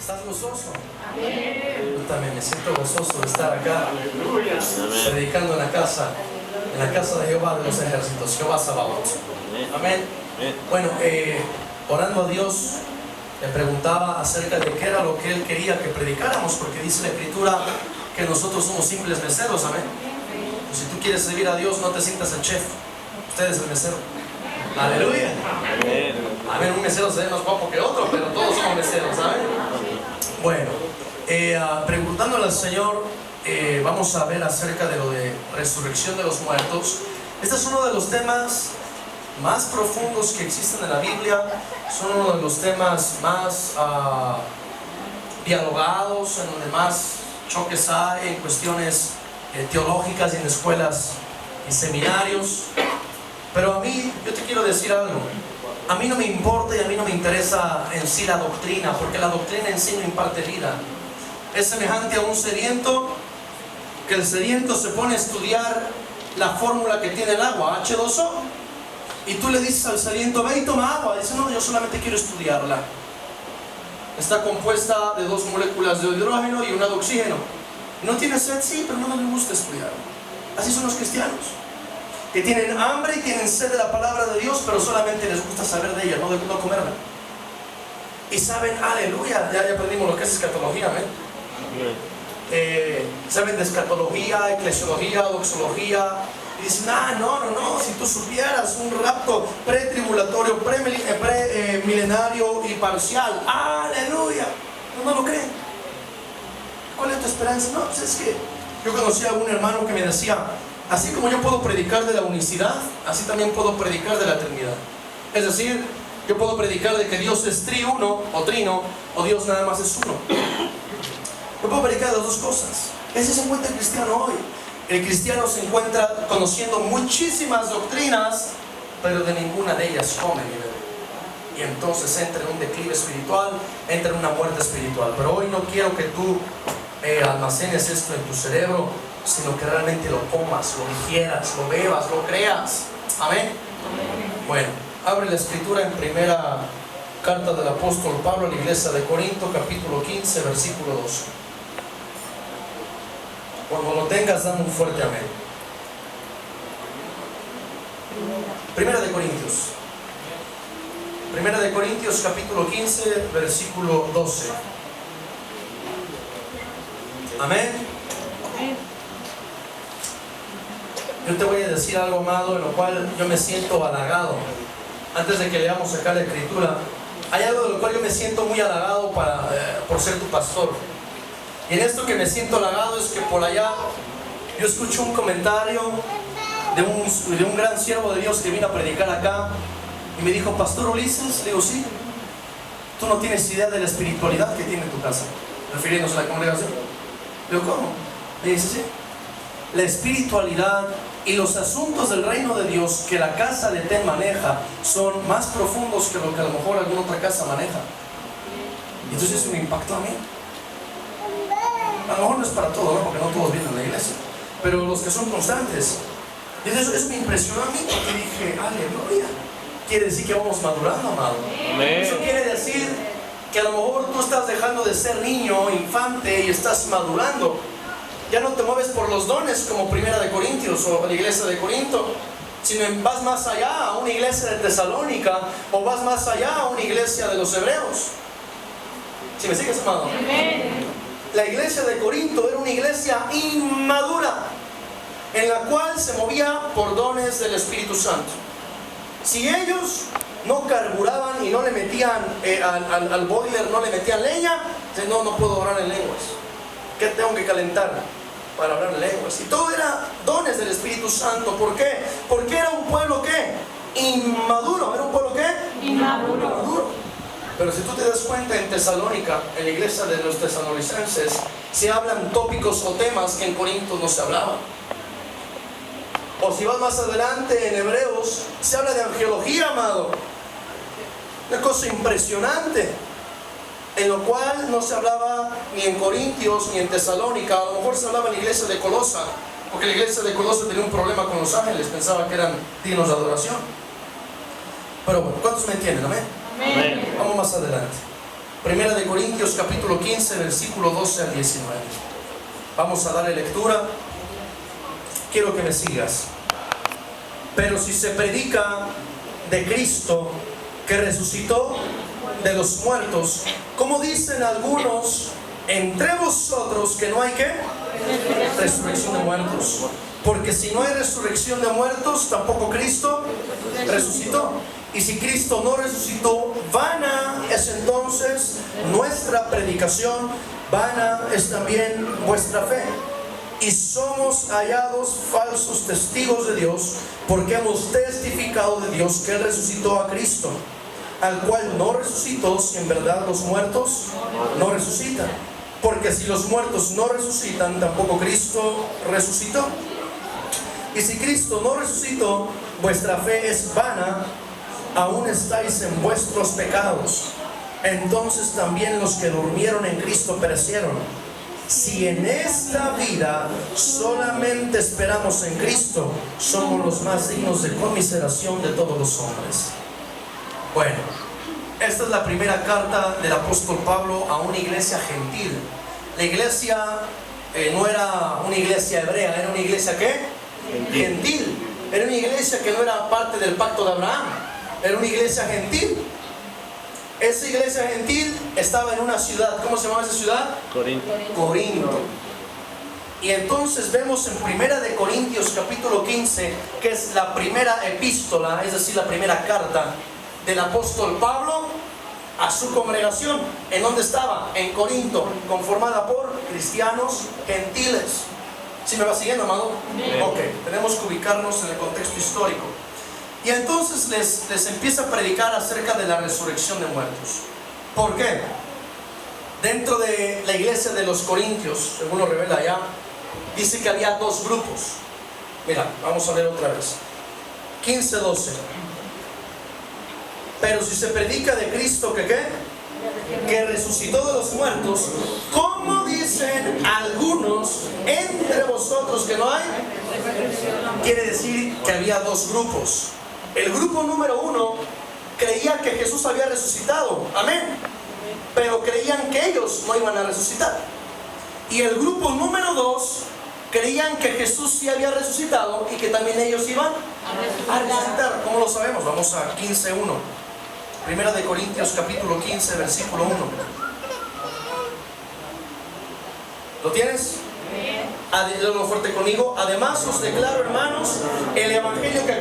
¿Estás gozoso? Amén. Yo también me siento gozoso de estar acá predicando en la casa de Jehová de los ejércitos, Jehová Sabaoth. Amén. Bueno, orando a Dios, le preguntaba acerca de qué era lo que Él quería que predicáramos, porque dice la Escritura que nosotros somos simples meseros. Amén. Si tú quieres servir a Dios, no te sientas el chef, usted es el mesero. Aleluya. Amén. Un mesero se ve más guapo que otro, pero todos somos meseros, ¿saben? Bueno, preguntándole al Señor, vamos a ver acerca de lo de resurrección de los muertos. Este es uno de los temas más profundos que existen en la Biblia. Son uno de los temas más dialogados, en donde más choques hay en cuestiones teológicas y en escuelas y seminarios. Pero a mí, yo te quiero decir algo. A mí no me importa y a mí no me interesa en sí la doctrina, porque la doctrina en sí no imparte vida. Es semejante a un sediento, que el sediento se pone a estudiar la fórmula que tiene el agua, H2O, y tú le dices al sediento, ve y toma agua. Dice, no, yo solamente quiero estudiarla. Está compuesta de 2 moléculas de hidrógeno y una de oxígeno. ¿No tiene sed? Sí, pero no le gusta estudiar. Así son los cristianos, que tienen hambre y tienen sed de la palabra de Dios, pero solamente les gusta saber de ella, no comerla. Y saben, aleluya, ya aprendimos lo que es escatología, ¿ven? Saben de escatología, eclesiología, doxología, y dicen, no, si tú supieras un rapto pretribulatorio, premilenario y parcial, aleluya, no lo creen. ¿Cuál es tu esperanza? No, pues es que yo conocí a un hermano que me decía, así como yo puedo predicar de la unicidad, así también puedo predicar de la Trinidad. Es decir, yo puedo predicar de que Dios es triuno o trino, o Dios nada más es uno. Yo puedo predicar de las dos cosas. Ese se encuentra el cristiano hoy. El cristiano se encuentra conociendo muchísimas doctrinas, pero de ninguna de ellas come ni bebe. Y entonces entra en un declive espiritual, entra en una muerte espiritual. Pero hoy no quiero que tú almacenes esto en tu cerebro, sino que realmente lo comas, lo digieras, lo bebas, lo creas. Amén. Bueno, abre la escritura en primera carta del apóstol Pablo a la iglesia de Corinto, capítulo 15, versículo 12. Cuando lo tengas, dame un fuerte amén. Primera de Corintios, capítulo 15, versículo 12. Amén. Yo te voy a decir algo, amado, en lo cual yo me siento halagado. Antes de que leamos acá la escritura, hay algo de lo cual yo me siento muy halagado por ser tu pastor. Y en esto que me siento halagado es que por allá yo escucho un comentario de un gran siervo de Dios que vino a predicar acá y me dijo, Pastor Ulises, le digo, sí, tú no tienes idea de la espiritualidad que tiene tu casa, refiriéndose a la congregación. Le digo, ¿cómo? Me dice, sí, la espiritualidad y los asuntos del reino de Dios que la casa de Ten maneja son más profundos que lo que a lo mejor alguna otra casa maneja. Y entonces eso me impactó a mí. A lo mejor no es para todos, ¿no? Porque no todos vienen a la iglesia, pero los que son constantes. Y eso me impresionó a mí, porque dije, aleluya. Quiere decir que vamos madurando, amado. Amén. Eso quiere decir que a lo mejor tú estás dejando de ser niño, infante, y estás madurando. Ya no te mueves por los dones como Primera de Corintios o la iglesia de Corinto, sino vas más allá a una iglesia de Tesalónica, o vas más allá a una iglesia de los hebreos. ¿Sí me sigues, amado? Amén. La iglesia de Corinto era una iglesia inmadura, en la cual se movía por dones del Espíritu Santo. Si ellos no carburaban y no le metían al boiler, no le metían leña, no puedo orar en lenguas. ¿Qué tengo que calentar para hablar en lenguas? Y todo era dones del Espíritu Santo. ¿Por qué? Porque era un pueblo ¿qué? Inmaduro. ¿Era un pueblo qué? Inmaduro. Pero si tú te das cuenta, en Tesalónica, en la iglesia de los tesalonicenses, se hablan tópicos o temas que en Corinto no se hablaban. O si vas más adelante, en Hebreos, se habla de angelología, amado. Una cosa impresionante, en lo cual no se hablaba ni en Corintios ni en Tesalónica. A lo mejor se hablaba en la iglesia de Colosa, porque la iglesia de Colosa tenía un problema con los ángeles, pensaba que eran dignos de adoración. Pero bueno, ¿cuántos me entienden? Amén. Amén. Vamos más adelante. Primera de Corintios capítulo 15, versículo 12 al 19. Vamos a darle lectura. Quiero que me sigas. Pero si se predica de Cristo que resucitó de los muertos, como dicen algunos entre vosotros que no hay ¿qué? Resurrección de muertos. Porque si no hay resurrección de muertos, tampoco Cristo resucitó. Y si Cristo no resucitó, vana es entonces nuestra predicación, vana es también vuestra fe. Y somos hallados falsos testigos de Dios, porque hemos testificado de Dios que Él resucitó a Cristo, al cual no resucitó si en verdad los muertos no resucitan. Porque si los muertos no resucitan, tampoco Cristo resucitó. Y si Cristo no resucitó, vuestra fe es vana, aún estáis en vuestros pecados. Entonces también los que durmieron en Cristo perecieron. Si en esta vida solamente esperamos en Cristo, somos los más dignos de conmiseración de todos los hombres. Bueno, esta es la primera carta del apóstol Pablo a una iglesia gentil. La iglesia no era una iglesia hebrea, era una iglesia ¿qué? Gentil. Era una iglesia que no era parte del pacto de Abraham, era una iglesia gentil. Esa iglesia gentil estaba en una ciudad. ¿Cómo se llamaba esa ciudad? Corinto. Y entonces vemos en Primera de Corintios capítulo 15, que es la primera epístola, es decir, la primera carta del apóstol Pablo a su congregación. ¿En dónde estaba? En Corinto, conformada por cristianos gentiles. ¿Sí me va siguiendo, amado? Bien. Ok, tenemos que ubicarnos en el contexto histórico. Y entonces les empieza a predicar acerca de la resurrección de muertos. ¿Por qué? Dentro de la iglesia de los Corintios, según lo revela allá, dice que había dos grupos. Mira, vamos a ver otra vez. 15:12. Pero si se predica de Cristo que ¿qué? Que resucitó de los muertos, ¿cómo dicen algunos entre vosotros que no hay? Quiere decir que había dos grupos. El grupo número uno creía que Jesús había resucitado, amén, pero creían que ellos no iban a resucitar. Y el grupo número dos creían que Jesús sí había resucitado y que también ellos iban a resucitar. ¿Cómo lo sabemos? Vamos a 15:1. Primera de Corintios capítulo 15, versículo 1. ¿Lo tienes? Léelo fuerte conmigo. Además os declaro, hermanos, el evangelio que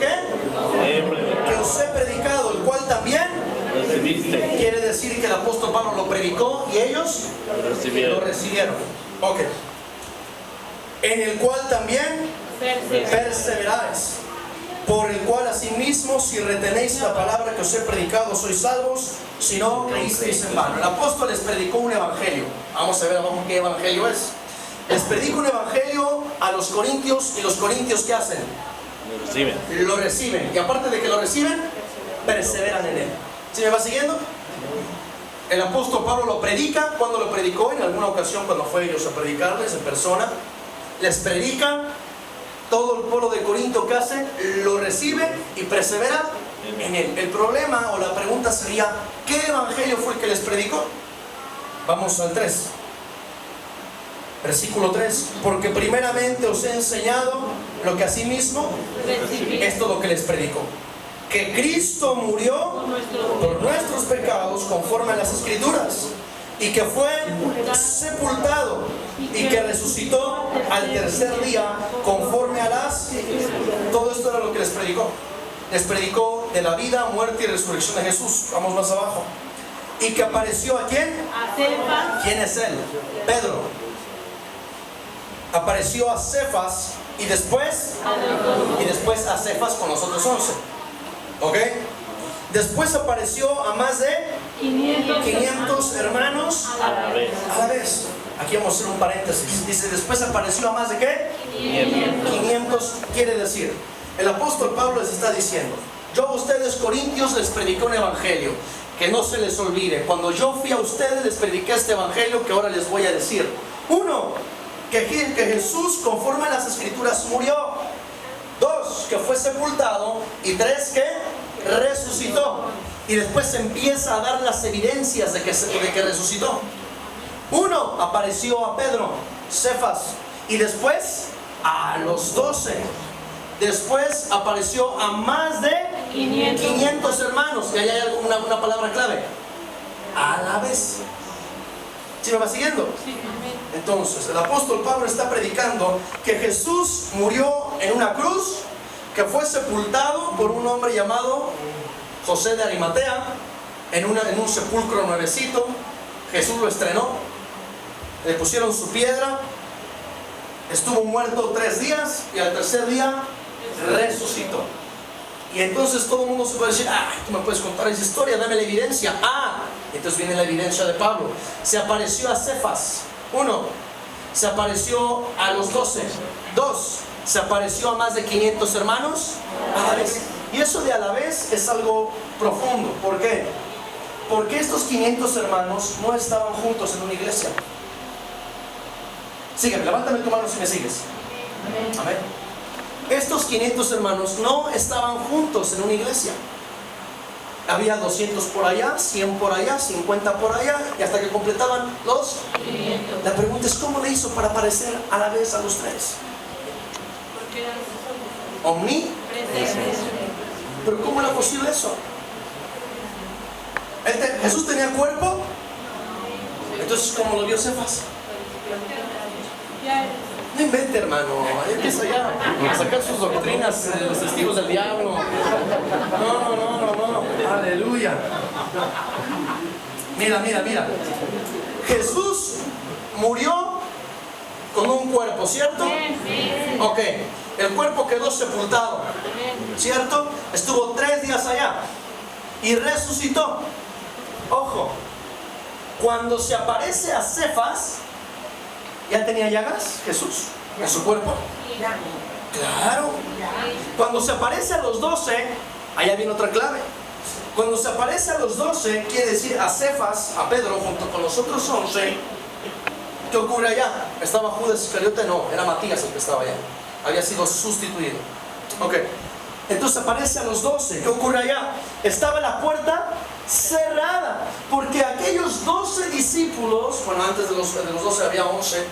os he predicado, el cual también recibiste. Quiere decir que el apóstol Pablo lo predicó y ellos lo recibieron. Ok. En el cual también perseveráis, por el cual asimismo, si retenéis la palabra que os he predicado, sois salvos, si no creísteis en vano. El apóstol les predicó un evangelio. Vamos a ver abajo qué evangelio es. Les predica un evangelio a los corintios, y los corintios ¿qué hacen? Lo reciben. Y aparte de que lo reciben, perseveran en él. ¿Sí me va siguiendo? El apóstol Pablo lo predica. ¿Cuándo lo predicó? En alguna ocasión cuando fue ellos a predicarles en persona. Les predica. Todo el pueblo de Corinto que hace, lo recibe y persevera en él. El problema o la pregunta sería, ¿qué evangelio fue el que les predicó? Vamos al 3. Versículo 3. Porque primeramente os he enseñado lo que asimismo, esto es lo que les predicó, que Cristo murió por nuestros pecados conforme a las Escrituras, y que fue sepultado y que resucitó al tercer día conforme a las... Todo esto era lo que les predicó. Les predicó de la vida, muerte y resurrección de Jesús. Vamos más abajo. Y que apareció ¿a quién? A Cefas. ¿Quién es él? Pedro. Apareció a Cefas y después a Cefas con los otros 11. ¿Ok? Después apareció a más de 500 hermanos a la vez. Aquí vamos a hacer un paréntesis. Dice, después apareció a más de ¿qué? 500 quiere decir, el apóstol Pablo les está diciendo, yo a ustedes corintios les prediqué un evangelio, que no se les olvide. Cuando yo fui a ustedes les prediqué este evangelio que ahora les voy a decir. 1, que Jesús conforme a las Escrituras murió. 2, que fue sepultado. Y 3, que resucitó. y después empieza a dar las evidencias de que resucitó. Uno, apareció a Pedro, Cefas, y después a los 12. Después apareció a más de 500 hermanos. Y ahí hay una palabra clave: a la vez. ¿Sí me va siguiendo? Entonces, el apóstol Pablo está predicando que Jesús murió en una cruz, que fue sepultado por un hombre llamado José de Arimatea, en un sepulcro nuevecito. Jesús lo estrenó, le pusieron su piedra, estuvo muerto 3 días y al tercer día resucitó. Y entonces todo el mundo se puede decir: ay, tú me puedes contar esa historia, dame la evidencia. Entonces viene la evidencia de Pablo. Se apareció a Cefas. 1, se apareció a los 12. 2, se apareció a más de 500 hermanos a la vez. Y eso de a la vez es algo profundo. ¿Por qué? Porque estos 500 hermanos no estaban juntos en una iglesia. Sígueme, levántame tu mano si me sigues. Amén. Estos 500 hermanos no estaban juntos en una iglesia. Había 200 por allá, 100 por allá, 50 por allá, y hasta que completaban los 500. La pregunta es: ¿cómo le hizo para aparecer a la vez a los 3? Omnipresente. ¿Pero cómo era posible eso? ¿Jesús tenía cuerpo? Entonces, ¿cómo lo vio Cefas? No invente, hermano. Empieza ya a sacar sus doctrinas de los testigos del diablo. No. Aleluya. Mira. Jesús murió con un cuerpo, ¿cierto? Ok. El cuerpo quedó sepultado, ¿cierto? Estuvo 3 días allá y resucitó. Ojo. Cuando se aparece a Cefas, ¿ya tenía llagas Jesús en su cuerpo? Claro. Cuando se aparece a los 12, allá viene otra clave. Cuando se aparece a los 12, quiere decir a Cefas, a Pedro, junto con los otros 11. ¿Qué ocurre allá? ¿Estaba Judas Iscariote? No, era Matías el que estaba allá. Había sido sustituido. Ok. Entonces aparece a los 12. ¿Qué ocurre allá? Estaba la puerta cerrada, porque aquellos 12 discípulos, bueno, antes de los 12 había 11,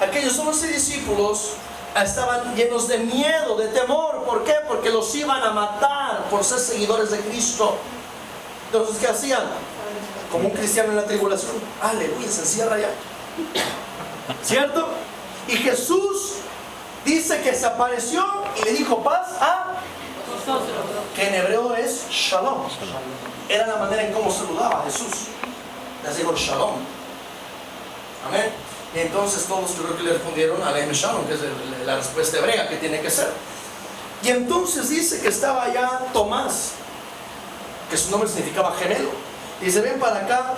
aquellos 11 discípulos estaban llenos de miedo, de temor. ¿Por qué? Porque los iban a matar por ser seguidores de Cristo. Entonces, ¿qué hacían? Como un cristiano en la tribulación: aleluya, se encierra ya, ¿cierto? Y Jesús dice que se apareció y le dijo paz a nosotros, que en hebreo es shalom. Era la manera en cómo saludaba a Jesús. Les dijo shalom. Amén. Y entonces todos creo que le respondieron Alejem Shalom, que es la respuesta hebrea que tiene que ser. Y entonces dice que estaba allá Tomás, que su nombre significaba gemelo. Y dice: ven para acá,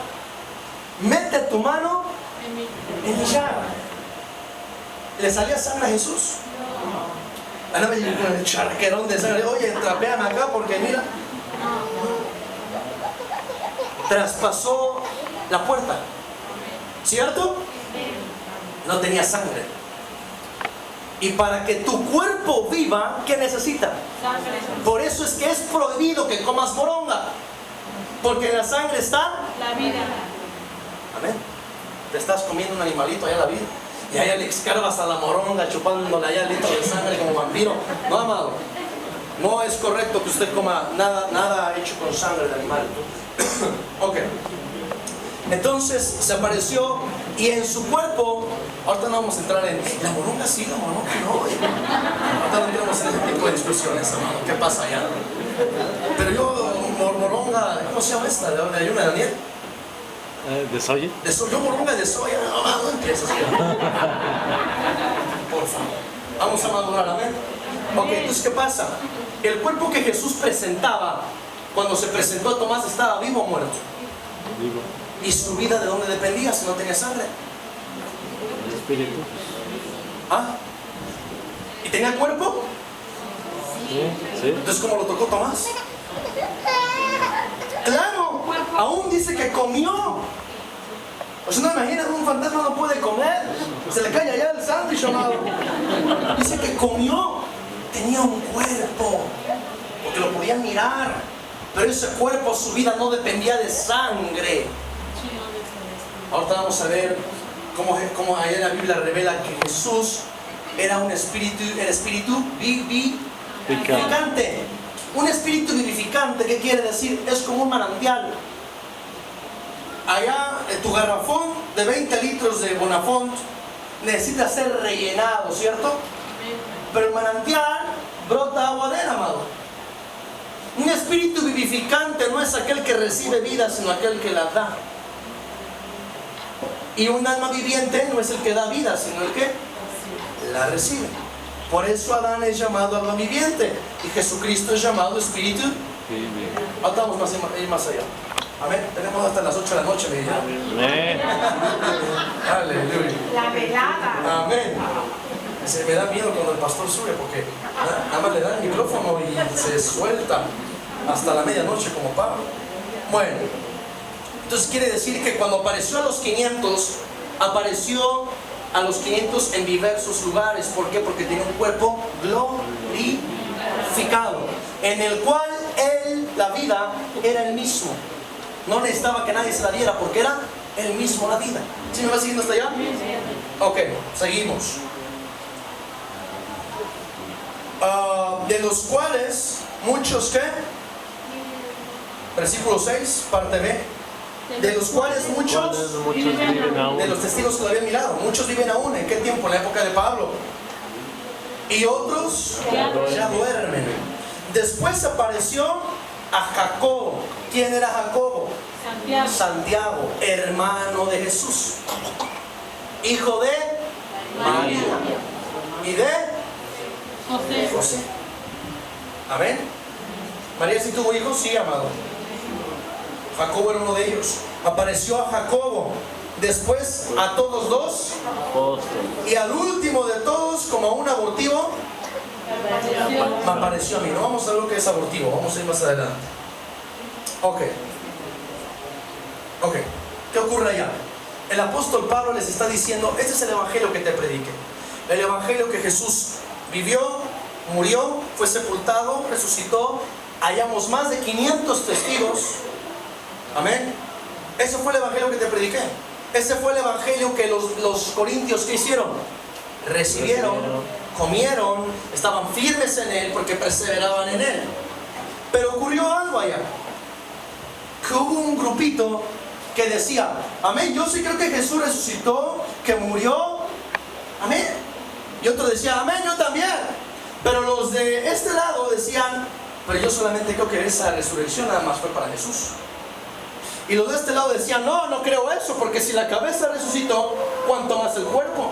mete tu mano en mi llaga. ¿Le salía sangre a Jesús? No me con el charquerón de sangre: oye, trapéame acá porque mira. Traspasó la puerta, ¿cierto? No tenía sangre. Y para que tu cuerpo viva, ¿qué necesita? Sangre. Por eso es que es prohibido que comas moronga, porque en la sangre está la vida. Amén. Te estás comiendo un animalito allá, la vida, y allá le escarbas a la moronga, chupándole allá litro de sangre como vampiro. No, amado, no es correcto que usted coma nada hecho con sangre de animal. Ok. Entonces se apareció y en su cuerpo, ahorita no vamos a entrar en la moronga sí, la moronga no. Ahorita no entramos en ese tipo de discusiones, hermano. ¿Qué pasa allá? Pero yo, moronga, ¿cómo se llama esta? ¿De ayuna de Daniel? ¿De soya? Yo moronga de soya, no empieces. Por favor, vamos a madurar, amén. Ok, entonces ¿qué pasa? El cuerpo que Jesús presentaba cuando se presentó a Tomás, ¿estaba vivo o muerto? Vivo. ¿Y su vida de dónde dependía si no tenía sangre? El espíritu. ¿Y tenía cuerpo? Sí. Entonces, ¿cómo lo tocó Tomás? Claro, aún dice que comió. O sea, no imaginas, un fantasma no puede comer, se le cae allá el sándwich, amado. Dice que comió, tenía un cuerpo, porque lo podían mirar. pero ese cuerpo, su vida no dependía de sangre. Ahorita vamos a ver cómo allá en la Biblia revela que Jesús era un espíritu, el espíritu vivificante. Un espíritu vivificante, ¿qué quiere decir? Es como un manantial. Allá en tu garrafón de 20 litros de Bonafont necesita ser rellenado, ¿cierto? Pero el manantial brota agua de él, amado. Un espíritu vivificante no es aquel que recibe vida, sino aquel que la da. Y un alma viviente no es el que da vida, sino el que la recibe. Por eso Adán es llamado alma viviente y Jesucristo es llamado espíritu. Ahora vamos más allá. Amén. Tenemos hasta las 8 de la noche, me dijeron. Amén. Aleluya. La velada. Amén. Se me da miedo cuando el pastor sube porque nada más le da el micrófono y se suelta hasta la medianoche como Pablo. Bueno, entonces quiere decir que cuando apareció a los 500, apareció a los 500 en diversos lugares. ¿Por qué? Porque tenía un cuerpo glorificado, en el cual él, la vida, era el mismo. No necesitaba que nadie se la diera porque era él mismo la vida. ¿Sí me va siguiendo hasta allá? Ok, seguimos. De los cuales muchos, ¿qué? Versículo 6, parte B. De los cuales muchos viven aún. de los testigos que lo habían mirado, muchos viven aún. ¿En qué tiempo? En la época de Pablo. Y otros ya duermen. Después apareció a Jacobo. ¿Quién era Jacobo? Santiago, hermano de Jesús, hijo de María y de José. Amén. María sí tuvo hijos, sí, amado. Jacobo era uno de ellos. Apareció a Jacobo, después a todos dos, y al último de todos, como a un abortivo, me apareció a mí. No vamos a ver lo que es abortivo, vamos a ir más adelante. Ok. ¿Qué ocurre allá? El apóstol Pablo les está diciendo: este es el evangelio que te prediqué. El evangelio que Jesús vivió, murió, fue sepultado, resucitó. Hallamos más de 500 testigos. Amén. Ese fue el evangelio que te prediqué. Ese fue el evangelio que los corintios, ¿qué hicieron? Recibieron, comieron, estaban firmes en él porque perseveraban en él. Pero ocurrió algo allá, que hubo un grupito que decía: amén, yo sí creo que Jesús resucitó, que murió, amén. Y otro decía: amén, yo también. Pero los de este lado decían: pero yo solamente creo que esa resurrección nada más fue para Jesús. Y los de este lado decían: no, no creo eso, porque si la cabeza resucitó, ¿cuánto más el cuerpo?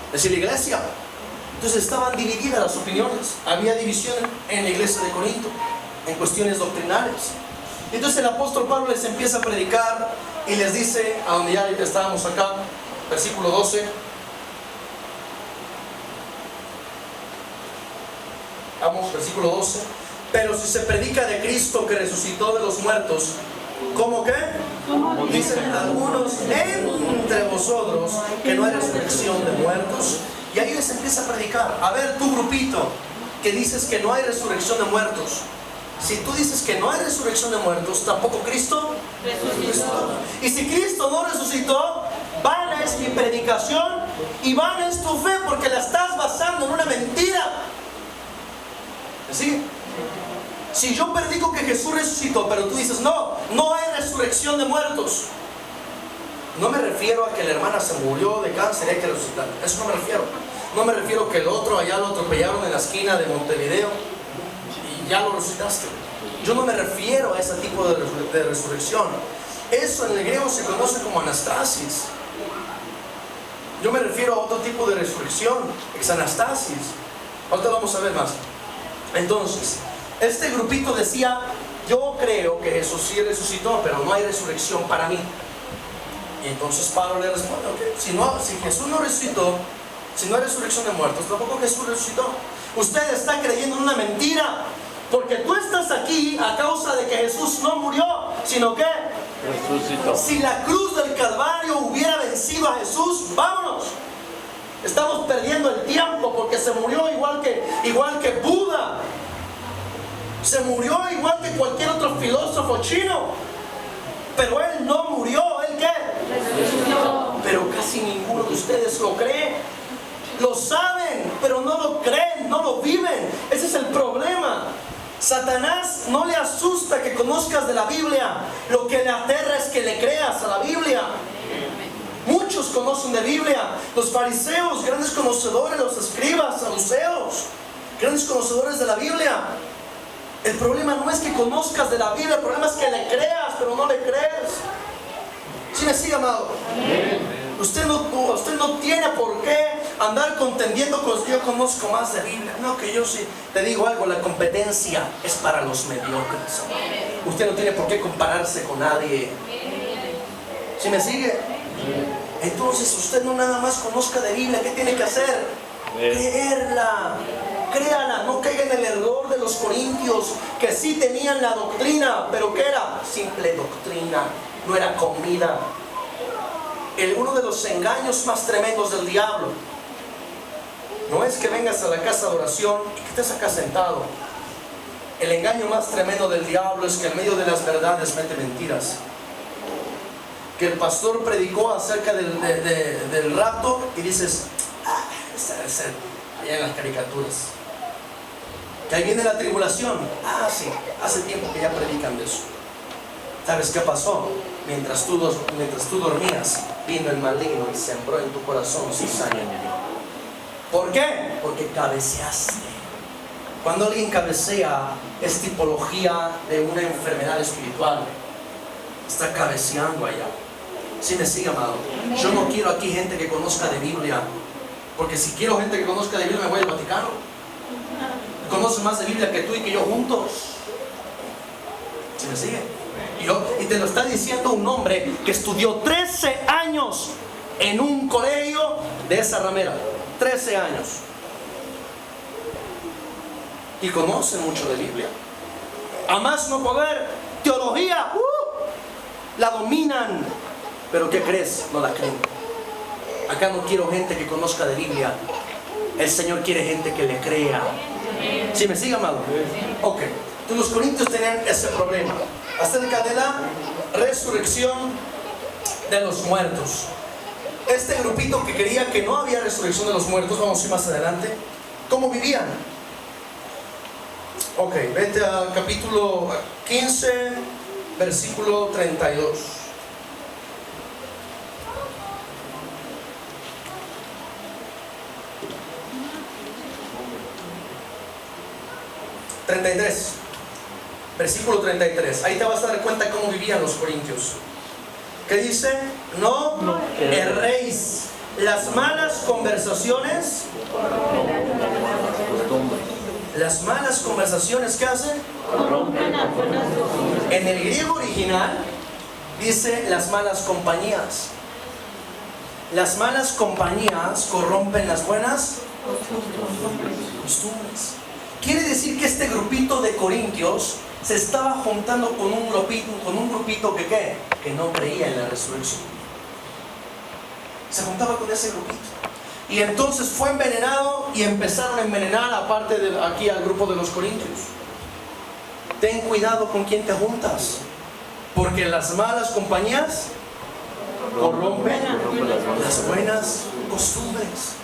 Es decir, la iglesia. Entonces estaban divididas las opiniones. Había división en la iglesia de Corinto en cuestiones doctrinales. Entonces el apóstol Pablo les empieza a predicar y les dice, a donde ya estábamos acá, versículo 12. Vamos, versículo 12. Pero si se predica de Cristo que resucitó de los muertos, ¿cómo qué? Dicen algunos entre vosotros que no hay resurrección de muertos. Y ahí les empieza a predicar. A ver, tu grupito que dices que no hay resurrección de muertos. Si tú dices que no hay resurrección de muertos, tampoco Cristo resucitó. Y si Cristo no resucitó, vana es mi predicación y vana es tu fe, porque la estás basando en una mentira. ¿Sí? Si yo predico que Jesús resucitó, pero tú dices no hay resurrección de muertos, no me refiero a que la hermana se murió de cáncer y hay que resucitar. Eso no me refiero. No me refiero a que el otro allá lo atropellaron en la esquina de Montevideo y ya lo resucitaste. Yo no me refiero a ese tipo de resurrección. Eso en el griego se conoce como anastasis. Yo me refiero a otro tipo de resurrección, exanastasis. Ahorita vamos a ver más. Entonces, este grupito decía: yo creo que Jesús sí resucitó, pero no hay resurrección para mí. Y entonces Pablo le responde: okay, si Jesús no resucitó, si no hay resurrección de muertos, tampoco Jesús resucitó. Usted está creyendo en una mentira, porque tú estás aquí a causa de que Jesús no murió, sino que resucitó. Si la cruz del Calvario hubiera vencido a Jesús, vámonos. Estamos perdiendo el tiempo porque se murió igual que Buda. Se murió igual que cualquier otro filósofo chino. Pero Él no murió. ¿Él qué? Pero casi ninguno de ustedes lo cree. Lo saben, pero no lo creen, no lo viven. Ese es el problema. Satanás no le asusta que conozcas de la Biblia. Lo que le aterra es que le creas a la Biblia. Muchos conocen de Biblia. Los fariseos, grandes conocedores, los escribas, saduceos, grandes conocedores de la Biblia. El problema no es que conozcas de la Biblia, el problema es que le creas, pero no le crees. ¿Sí me sigue, amado? Usted no tiene por qué andar contendiendo con yo conozco más de Biblia. No, que yo sí. Te digo algo, la competencia es para los mediocres. Usted no tiene por qué compararse con nadie. ¿Sí me sigue? Entonces usted no nada más conozca de Biblia. ¿Qué tiene que hacer? Creerla. Créala, no caiga en el error de los corintios, que sí tenían la doctrina, pero ¿qué era? Simple doctrina, no era comida. Uno de los engaños más tremendos del diablo no es que vengas a la casa de oración y que estés acá sentado. El engaño más tremendo del diablo es que en medio de las verdades mete mentiras. Que el pastor predicó acerca del rapto y dices, esa debe ser allá en las caricaturas. Que ahí viene la tribulación. Sí, hace tiempo que ya predican de eso. ¿Sabes qué pasó? Mientras tú dormías, vino el maligno y sembró en tu corazón cizaña. ¿Por qué? Porque cabeceaste. Cuando alguien cabecea, es tipología de una enfermedad espiritual. Está cabeceando allá. ¿Sí me sigue, amado? Yo no quiero aquí gente que conozca de Biblia, porque si quiero gente que conozca de Biblia, me voy al Vaticano. Conoce más de Biblia que tú y que yo juntos. ¿Sí me sigue? Y te lo está diciendo un hombre que estudió 13 años en un colegio de esa ramera. 13 años. Y conoce mucho de Biblia. A más no poder, teología, la dominan. Pero ¿qué crees? No la creen. Acá no quiero gente que conozca de Biblia. El Señor quiere gente que le crea. ¿Sí me sigue, amado? Ok. Entonces los corintios tenían ese problema acerca de la resurrección de los muertos. Este grupito que creía que no había resurrección de los muertos, vamos a ir más adelante, ¿cómo vivían? Ok, vete al capítulo 15, versículo 32. Versículo 33. Ahí te vas a dar cuenta cómo vivían los corintios. ¿Qué dice? No erréis. Las malas conversaciones. Las malas conversaciones, ¿qué hacen? En el griego original dice las malas compañías. Las malas compañías corrompen las buenas costumbres. Quiere decir que este grupito de corintios se estaba juntando con un grupito que ¿qué? Que no creía en la resurrección. Se juntaba con ese grupito. Y entonces fue envenenado y empezaron a envenenar aparte de aquí al grupo de los corintios. Ten cuidado con quién te juntas, porque las malas compañías corrompen las buenas costumbres.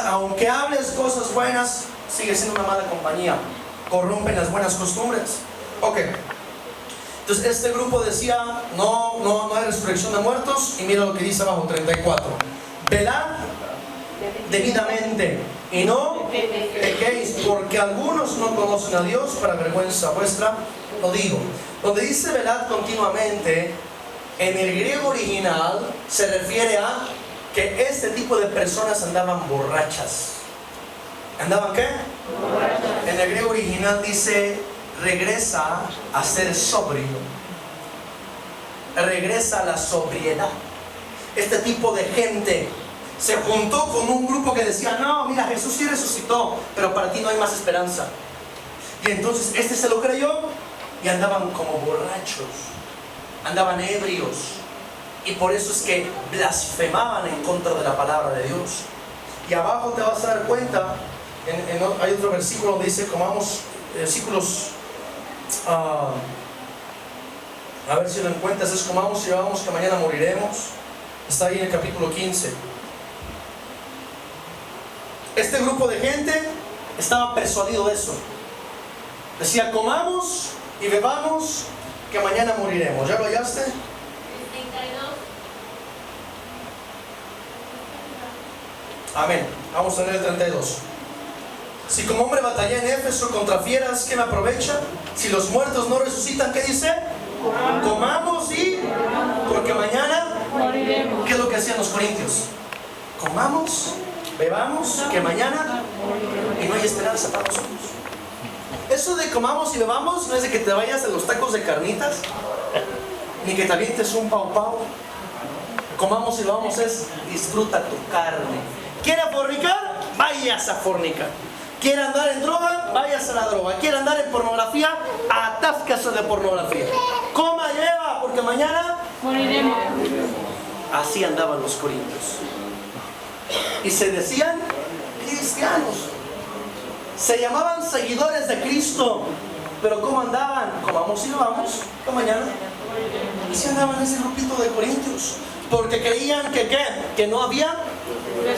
Aunque hables cosas buenas, sigue siendo una mala compañía. Corrompen las buenas costumbres. Ok. Entonces este grupo decía no hay resurrección de muertos. Y mira lo que dice abajo, 34. Velad debidamente y no pequéis, porque algunos no conocen a Dios. Para vergüenza vuestra lo digo. Donde dice velad continuamente, en el griego original se refiere a que este tipo de personas andaban borrachas. ¿Andaban qué? Borrachas. En el griego original dice regresa a ser sobrio. Regresa a la sobriedad. Este tipo de gente se juntó con un grupo que decía, no, mira, Jesús sí resucitó, pero para ti no hay más esperanza. Y entonces este se lo creyó y andaban como borrachos, andaban ebrios, y por eso es que blasfemaban en contra de la palabra de Dios. Y abajo te vas a dar cuenta, hay otro versículo donde dice, versículos A ver si lo encuentras. Es comamos y bebamos que mañana moriremos. Está ahí en el capítulo 15. Este grupo de gente estaba persuadido de eso. Decía, comamos y bebamos que mañana moriremos. ¿Ya lo hallaste? 32. Amén. Vamos a leer el 32. Si como hombre batallé en Éfeso contra fieras, ¿qué me aprovecha? Si los muertos no resucitan, ¿qué dice? Comamos y... porque mañana... Moriremos. ¿Qué es lo que hacían los corintios? Comamos, bebamos, que mañana... y no hay esperanza para nosotros. Eso de comamos y bebamos no es de que te vayas a los tacos de carnitas, ni que te avientes un pau pau. Comamos y bebamos es disfruta tu carne. ¿Quiere fornicar? Vayas a fornicar. ¿Quiere andar en droga? Vayas a la droga. ¿Quiere andar en pornografía? Atáscase de pornografía. Coma y beba, porque mañana... Moriremos. Así andaban los corintios. Y se decían cristianos. Se llamaban seguidores de Cristo. Pero ¿cómo andaban? Comamos y bebamos, que mañana. Y se andaban en ese grupito de corintios. Porque creían que ¿qué? Que no había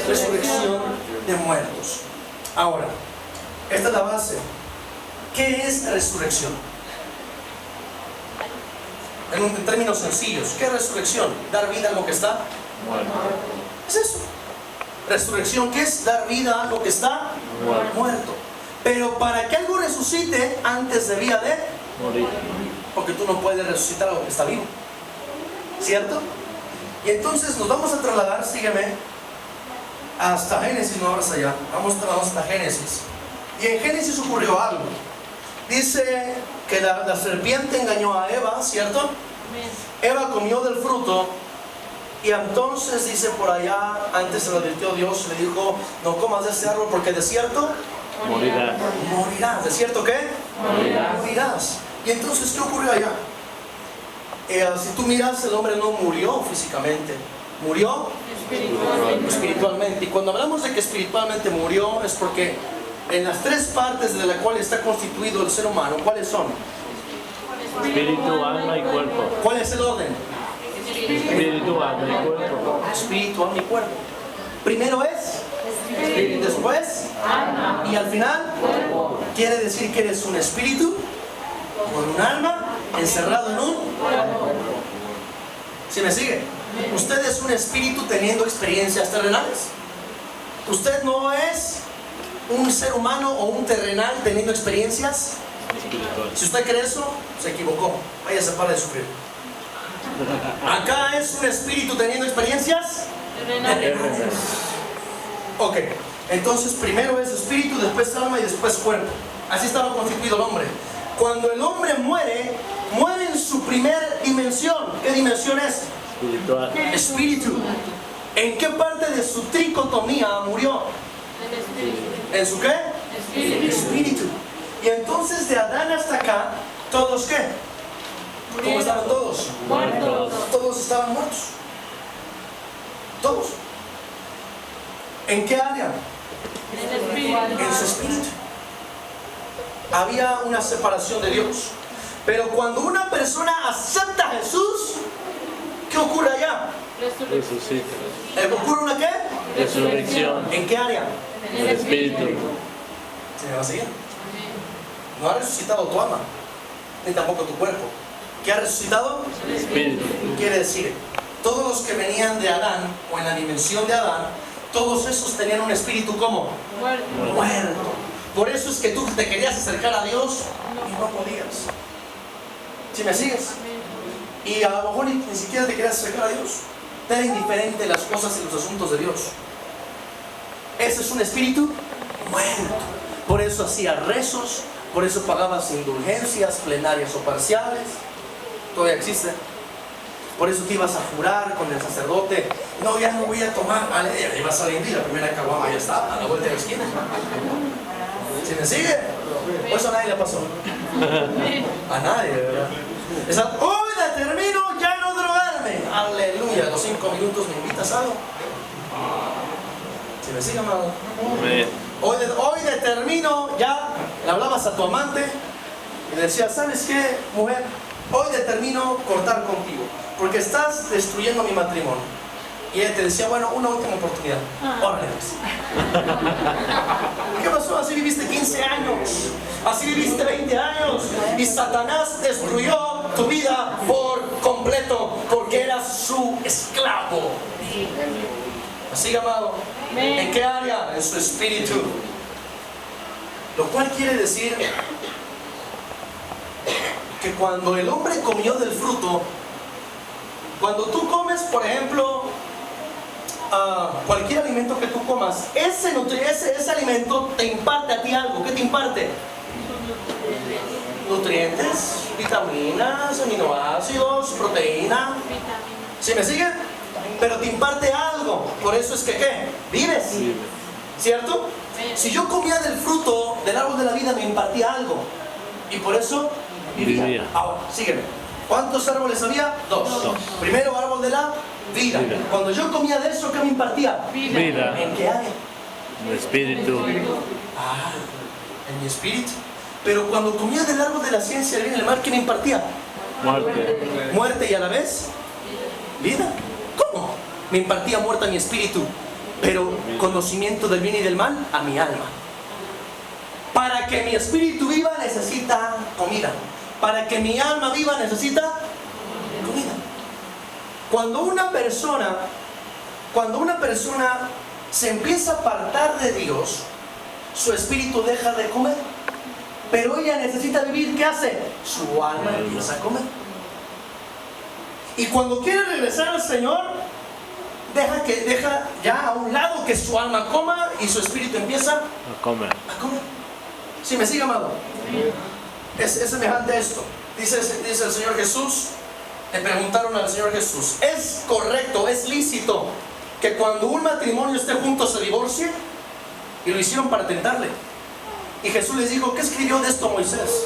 resurrección de muertos. Ahora, esta es la base. ¿Qué es resurrección? En términos sencillos, ¿qué es resurrección? Dar vida a algo que está es eso. Resurrección, ¿qué es? Dar vida a algo que está muerto. Pero para que algo resucite, antes debía de Morir. porque tú no puedes resucitar algo que está vivo, ¿cierto? Y entonces nos vamos a trasladar, sígueme, hasta Génesis, no abras allá, vamos a trasladar hasta Génesis. Y en Génesis ocurrió algo. Dice que la serpiente engañó a Eva, ¿cierto? Eva comió del fruto y entonces dice por allá, antes se lo advirtió Dios, le dijo, no comas de ese árbol porque de cierto Morirá. morirás. ¿De cierto qué? Morirás. Y entonces, ¿qué ocurrió allá? Si tú miras, el hombre no murió físicamente, murió espiritualmente. Y cuando hablamos de que espiritualmente murió, es porque en las tres partes de las cuales está constituido el ser humano, ¿cuáles son? Espíritu, alma y cuerpo. ¿Cuál es el orden? Espíritu, alma y cuerpo. Espíritu, alma y cuerpo. Primero es espíritu, después alma, y al final quiere decir que eres un espíritu con un alma encerrado en un cuerpo. ¿Sí me sigue? Usted es un espíritu teniendo experiencias terrenales. Usted no es un ser humano o un terrenal teniendo experiencias Espiritual. Si usted cree eso, se equivocó. Váyase para de sufrir. Acá es un espíritu teniendo experiencias terrenales. Ok, entonces primero es espíritu, después alma y después cuerpo. Así estaba constituido el hombre. Cuando el hombre muere, muere en su primer dimensión. ¿Qué dimensión es? Espiritual. Espíritu. ¿En qué parte de su tricotomía murió? ¿En su qué? Espíritu. Y entonces de Adán hasta acá, ¿todos qué? ¿Cómo estaban todos? Muertos. Todos estaban muertos. Todos. ¿En qué área? En su espíritu. Había una separación de Dios. Pero cuando una persona acepta a Jesús, ¿qué ocurre allá? Resucita. ¿Ocurre una qué? Resurrección. ¿En qué área? El espíritu. ¿Se me va a seguir? No ha resucitado tu alma, ni tampoco tu cuerpo. ¿Qué ha resucitado? El espíritu. Quiere decir, todos los que venían de Adán, o en la dimensión de Adán, todos esos tenían un espíritu como muerto. Por eso es que tú te querías acercar a Dios y no podías. ¿Sí me sigues? Y a lo mejor ni siquiera te querías acercar a Dios. Te era indiferente las cosas y los asuntos de Dios. Ese es un espíritu muerto. Por eso hacía rezos, por eso pagabas indulgencias plenarias o parciales. Todavía existe. Por eso te ibas a jurar con el sacerdote. No, ya no voy a tomar. Ya ibas saliendo y la primera caguama ya está a la vuelta de la esquina. ¿Sí me sigue? Por eso a nadie le pasó. A nadie, de verdad. Hoy determino ya no drogarme. Aleluya. A los 5 minutos me invitas a algo. ¿Sí me sigue, amado? Amén. Hoy determino ya. Le hablabas a tu amante Y le decía, ¿sabes qué, mujer? Hoy determino cortar contigo, porque estás destruyendo mi matrimonio. Y ella te decía, bueno, una última oportunidad. Órale, pues. ¿Qué pasó? Así viviste 15 años, así viviste 20 años, y Satanás destruyó tu vida por completo, porque eras su esclavo. Así, amado. ¿En qué área? En su espíritu. Lo cual quiere decir que cuando el hombre comió del fruto, cuando tú comes, por ejemplo, cualquier alimento que tú comas, ese alimento te imparte a ti algo. ¿Qué te imparte? Nutrientes, vitaminas, aminoácidos, proteína. ¿Sí me siguen? Pero te imparte algo. Por eso es que ¿qué? Vives. ¿Cierto? Si yo comía del fruto del árbol de la vida, me impartía algo. Y por eso vivía. Ahora, sígueme. ¿Cuántos árboles había? Dos. Primero, árbol de la vida. Cuando yo comía de eso, ¿qué me impartía? Vida. ¿En qué área? El espíritu. En mi espíritu. Pero cuando comía del árbol de la ciencia del bien y del mal, ¿qué me impartía? Muerte. Muerte y a la vez vida. ¿Cómo? Me impartía muerte a mi espíritu, pero conocimiento del bien y del mal a mi alma. Para que mi espíritu viva necesita comida. Para que mi alma viva necesita comida. Cuando una persona se empieza a apartar de Dios, su espíritu deja de comer. Pero ella necesita vivir, ¿qué hace? Su alma empieza a comer. Y cuando quiere regresar al Señor, deja ya a un lado que su alma coma y su espíritu empieza A comer. ¿Sí me sigue, amado? Es semejante esto. Dice el Señor Jesús, le preguntaron al Señor Jesús, ¿es correcto, es lícito que cuando un matrimonio esté junto se divorcie? Y lo hicieron para tentarle. Y Jesús les dijo, ¿qué escribió de esto Moisés?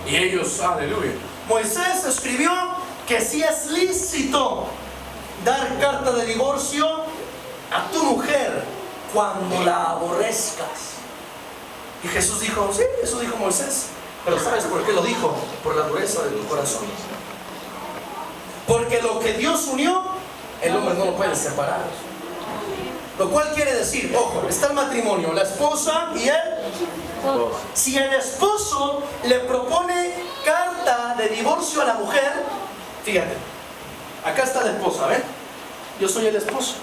Y ellos, aleluya. Moisés escribió que sí es lícito dar carta de divorcio a tu mujer cuando la aborrezcas. Y Jesús dijo, sí, eso dijo Moisés. Pero ¿sabes por qué lo dijo? Por la dureza de tu corazón. Porque lo que Dios unió, el hombre no lo puede separar. Lo cual quiere decir, ojo, está el matrimonio, la esposa y él. Si el esposo le propone carta de divorcio a la mujer, fíjate, acá está la esposa, ¿ven? Yo soy el esposo.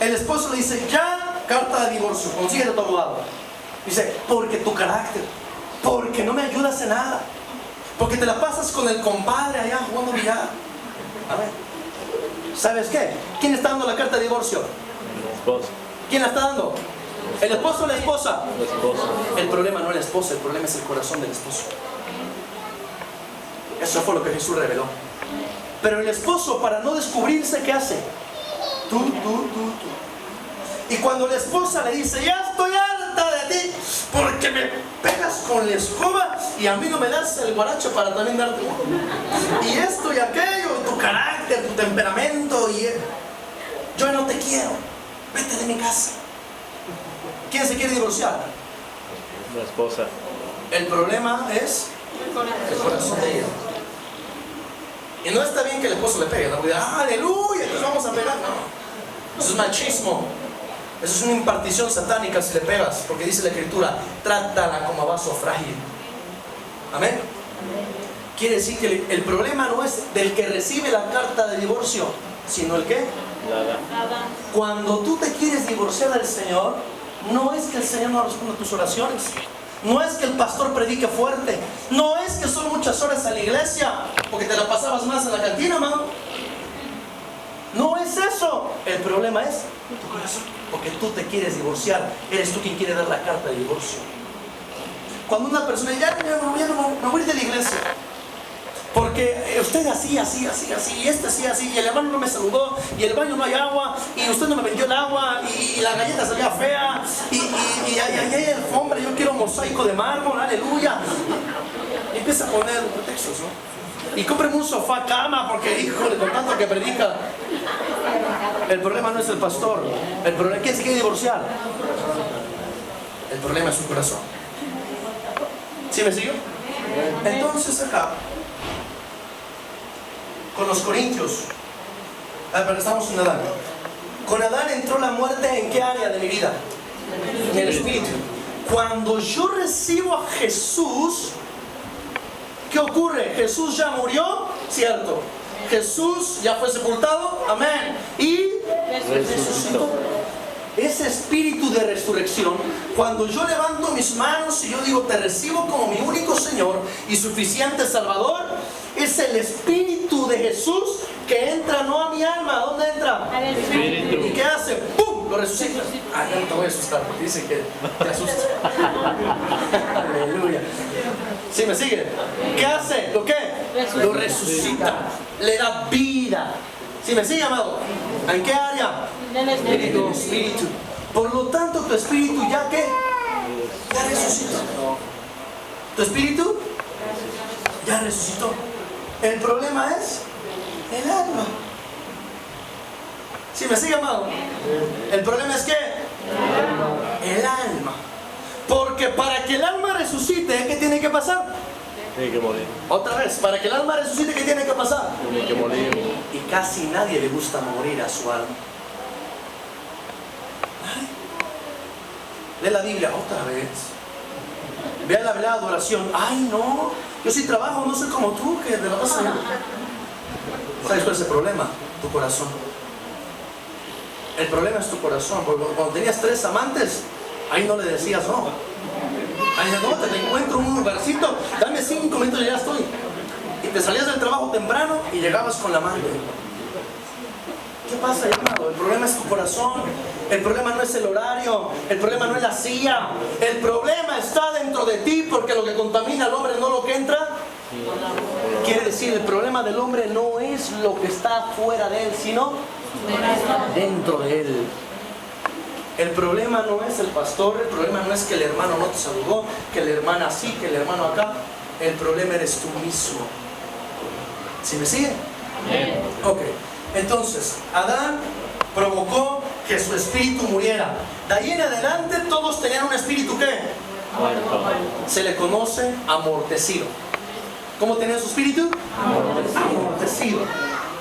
El esposo le dice, ya, carta de divorcio, consíguete a tu abogado. Dice, porque tu carácter, porque no me ayudas en nada, porque te la pasas con el compadre allá jugando billar. A ver, ¿sabes qué? ¿Quién está dando la carta de divorcio? El esposo. ¿Quién la está dando? ¿El esposo o la esposa? El esposo. El problema no es la esposa, el problema es el corazón del esposo. Eso fue lo que Jesús reveló. Pero el esposo, para no descubrirse, ¿qué hace? Tú. Y cuando la esposa le dice, ya estoy harta de ti, porque me pegas con la escoba y a mí no me das el guaracho para también darte uno. Y esto y aquello, tu carácter, tu temperamento, y yo no te quiero, vete de mi casa. ¿Quién se quiere divorciar? La esposa. El problema es el corazón de ella. Y no está bien que el esposo le pegue, ¿no? Aleluya, entonces vamos a pegar. No, eso es machismo. Eso es una impartición satánica si le pegas, porque dice la Escritura, trátala como a vaso frágil. Amén. Quiere decir que el problema no es del que recibe la carta de divorcio, sino el que cuando tú te quieres divorciar del Señor, no es que el Señor no responda a tus oraciones, no es que el pastor predique fuerte, no es que son muchas horas a la iglesia, porque te la pasabas más en la cantina, hermano. No es eso. El problema es tu corazón, porque tú te quieres divorciar. Eres tú quien quiere dar la carta de divorcio. Cuando una persona dice, me voy de la iglesia, porque usted así, y este así, y el hermano no me saludó, y el baño no hay agua, y usted no me vendió el agua, y la galleta salía fea, y ahí hay alfombra, yo quiero mosaico de mármol, aleluya. Y empieza a poner pretextos, ¿no? Y cómpreme un sofá cama, porque híjole, con tanto que predica. El problema no es el pastor. El problema, ¿quién se quiere divorciar? El problema es su corazón. ¿Sí me siguió? Entonces acá, con los corintios, pero estamos en Adán. Con Adán entró la muerte, ¿en qué área de mi vida? En el espíritu. Cuando yo recibo a Jesús, ¿qué ocurre? Jesús ya murió, ¿cierto? Jesús ya fue sepultado, amén, y resucitó. Ese espíritu de resurrección, cuando yo levanto mis manos y yo digo, te recibo como mi único Señor y suficiente Salvador, es el espíritu de Jesús que entra no a mi alma. ¿A dónde entra? Al espíritu. ¿Y qué hace? ¡Pum! Lo resucita. Ah, no te voy a asustar porque dice que te asusta. Aleluya. ¿Sí me sigue? ¿Qué hace? ¿Lo qué? Lo resucita. Le da vida. ¿Sí me sigue, amado? ¿En qué área? Del espíritu. En el espíritu. Por lo tanto, tu espíritu ya que ya resucitó. Tu espíritu ya resucitó. El problema es el alma. ¿Sí me sigue, amado? El problema es que el alma. Porque para que el alma resucite, ¿qué tiene que pasar? Tiene que morir. Otra vez, para que el alma resucite, ¿qué tiene que pasar? Tiene que morir. Y casi nadie le gusta morir a su alma. Lee la Biblia otra vez. Vea la adoración. Ay, no, yo sí trabajo, no soy como tú, que de la vas a... ¿Sabes cuál es el problema? Tu corazón. El problema es tu corazón. Porque cuando tenías 3 amantes, ahí no le decías no. Ahí no, te encuentro un lugarcito, dame 5 minutos y ya estoy. Y te salías del trabajo temprano y llegabas con la amante. ¿Qué pasa, llamado? El problema es tu corazón. El problema no es el horario. El problema no es la silla. El problema está dentro de ti, porque lo que contamina al hombre no lo que entra. Quiere decir, el problema del hombre no es lo que está fuera de él, sino dentro de él. El problema no es el pastor, el problema no es que el hermano no te saludó, que la hermana sí, que el hermano acá. El problema eres tú mismo. ¿Sí me siguen? Ok. Entonces, Adán provocó que su espíritu muriera. De ahí en adelante todos tenían un espíritu ¿qué? Muerto. Se le conoce amortecido. ¿Cómo tenía su espíritu? Amortecido.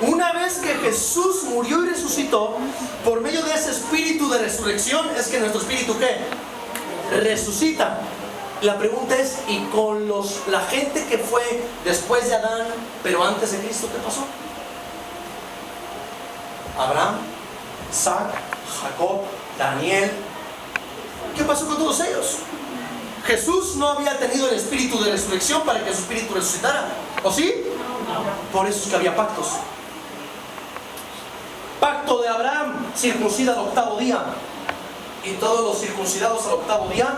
Una vez que Jesús murió y resucitó, por medio de ese espíritu de resurrección, es que nuestro espíritu ¿qué? Resucita. La pregunta es, ¿y con la gente que fue después de Adán, pero antes de Cristo, qué pasó? Abraham, Isaac, Jacob, Daniel. ¿Qué pasó con todos ellos? Jesús no había tenido el espíritu de resurrección para que su espíritu resucitara, ¿o sí? Por eso es que había pactos. Pacto de Abraham, circuncida al 8º día. Y todos los circuncidados al 8º día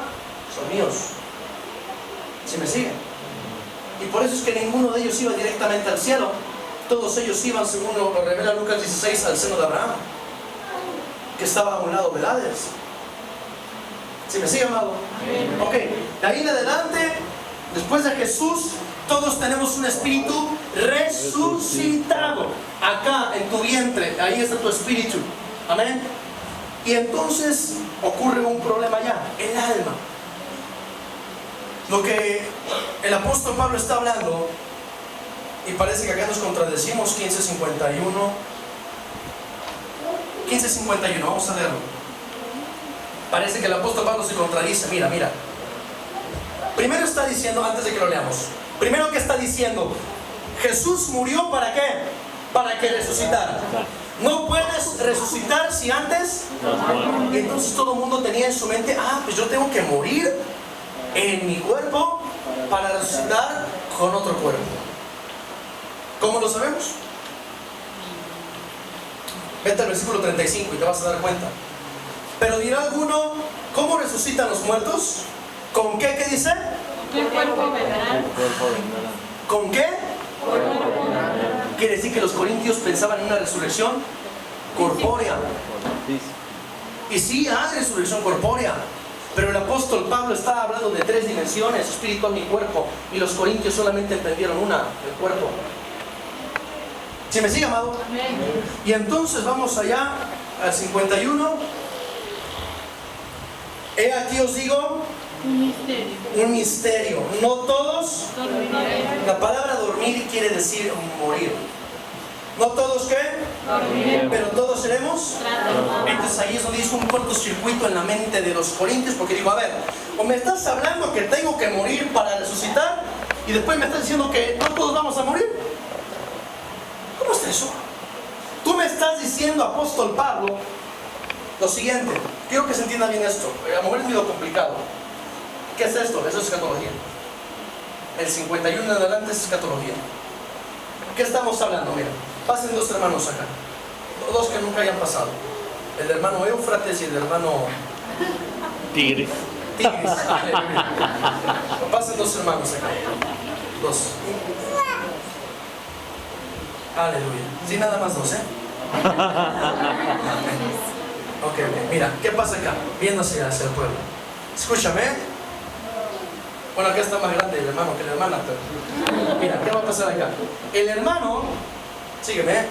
son míos. ¿Sí me siguen? Y por eso es que ninguno de ellos iba directamente al cielo. Todos ellos iban, según lo revela Lucas 16, al seno de Abraham, que estaba a un lado del Hades. ¿Sí me sigue, amado? Ok, de ahí en adelante, después de Jesús, todos tenemos un espíritu resucitado. Acá en tu vientre, ahí está tu espíritu. Amén. Y entonces ocurre un problema ya, el alma. Lo que el apóstol Pablo está hablando, y parece que acá nos contradecimos, 15:51, vamos a leerlo. Parece que el apóstol Pablo se contradice. Mira. Primero está diciendo, antes de que lo leamos, primero que está diciendo, Jesús murió ¿para qué? Para que resucitara. No puedes resucitar si antes. Y entonces todo el mundo tenía en su mente, pues yo tengo que morir en mi cuerpo para resucitar con otro cuerpo. ¿Cómo lo sabemos? Vete al versículo 35 y te vas a dar cuenta. Pero dirá alguno, ¿cómo resucitan los muertos? ¿Con qué? ¿Qué dice? ¿Qué cuerpo vendrá? ¿Con qué? Quiere decir que los corintios pensaban en una resurrección corpórea. Y sí hay resurrección corpórea, pero el apóstol Pablo estaba hablando de 3 dimensiones, espiritual y cuerpo, y los corintios solamente entendieron una, el cuerpo. ¿Sí me sigue, amado? Y entonces vamos allá al 51. He aquí os digo Un misterio. Un misterio. No todos. Dormiré. La palabra dormir quiere decir morir. ¿No todos qué? Dormiré. Pero todos seremos. Transformados. Entonces ahí es donde hizo un cortocircuito en la mente de los corintios, porque digo, a ver, o me estás hablando que tengo que morir para resucitar y después me estás diciendo que no todos vamos a morir. ¿Cómo está eso? Tú me estás diciendo, apóstol Pablo, lo siguiente. Quiero que se entienda bien esto. A lo mejor es medio complicado. ¿Qué es esto? Eso es escatología. El 51 en adelante es escatología. ¿Qué estamos hablando? Mira, pasen dos hermanos acá. Dos que nunca hayan pasado. El hermano Éufrates y el hermano Tigris. Tigris. Pasen dos hermanos acá. Dos. Aleluya. Sí, nada más dos, ¿eh? Ok, mira, ¿qué pasa acá? Viendo hacia el pueblo. Escúchame. Bueno, acá está más grande el hermano que la hermana, pero mira, ¿qué va a pasar acá? El hermano, sígueme,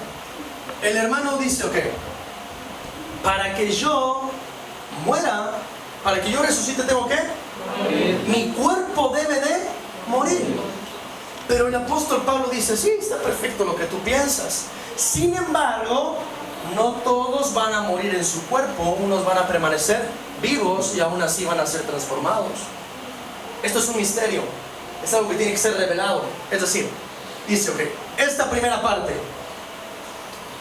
el hermano dice, ok, para que yo muera, para que yo resucite, ¿tengo que? Mi cuerpo debe de morir. Pero el apóstol Pablo dice, sí, está perfecto lo que tú piensas. Sin embargo, no todos van a morir en su cuerpo, unos van a permanecer vivos y aún así van a ser transformados. Esto es un misterio, es algo que tiene que ser revelado. Es decir, dice, ok, esta primera parte,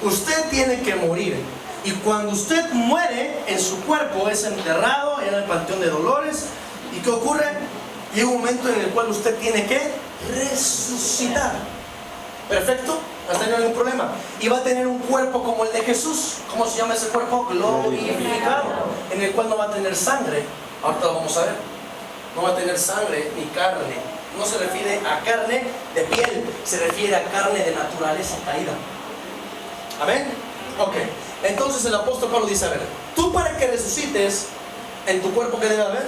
usted tiene que morir. Y cuando usted muere, en su cuerpo es enterrado en el panteón de dolores. ¿Y qué ocurre? Llega un momento en el cual usted tiene que resucitar. ¿Perfecto? Hasta ahí no hay ningún problema. Y va a tener un cuerpo como el de Jesús. ¿Cómo se llama ese cuerpo? Glorificado. En el cual no va a tener sangre. Ahorita lo vamos a ver. No va a tener sangre ni carne. No se refiere a carne de piel, se refiere a carne de naturaleza caída. ¿Amén? Ok. Entonces el apóstol Pablo dice, a ver, tú para que resucites, en tu cuerpo, ¿qué debe haber?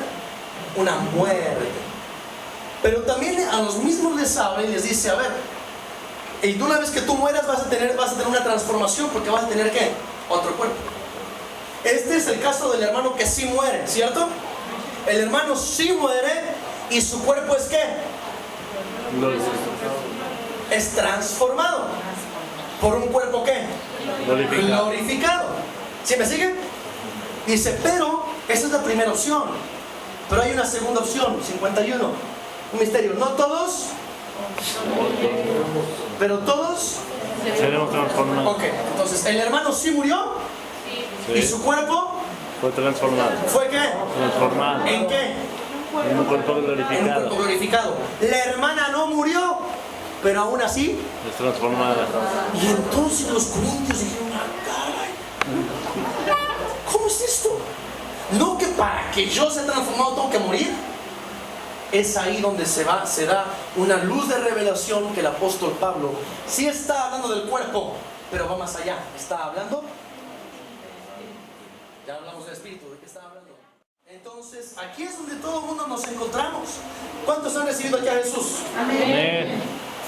Una muerte. Pero también a los mismos les habla y les dice, a ver, y una vez que tú mueras vas a tener una transformación, porque vas a tener, ¿qué? Otro cuerpo. Este es el caso del hermano que sí muere, ¿cierto? El hermano sí muere y su cuerpo es ¿qué? Es transformado por un cuerpo ¿qué? Glorificado. ¿Sí me siguen? Dice, pero esa es la primera opción. Pero hay una segunda opción, 51. Un misterio. No todos, pero todos Seremos transformados. Ok, entonces el hermano sí murió y su cuerpo Fue transformado. ¿fue qué? Transformado. ¿En qué? En un cuerpo En un glorificado. cuerpo glorificado. La hermana no murió, pero aún así. Es transformada. Y entonces los corintios dijeron, ah, caray, ¿cómo es esto? ¿No que para que yo sea transformado tengo que morir? Es ahí donde se da una luz de revelación que el apóstol Pablo sí está hablando del cuerpo, pero va más allá. Está hablando. Ya hablamos del espíritu, ¿de qué está hablando? Entonces, aquí es donde todo el mundo nos encontramos. ¿Cuántos han recibido aquí a Jesús? Amén.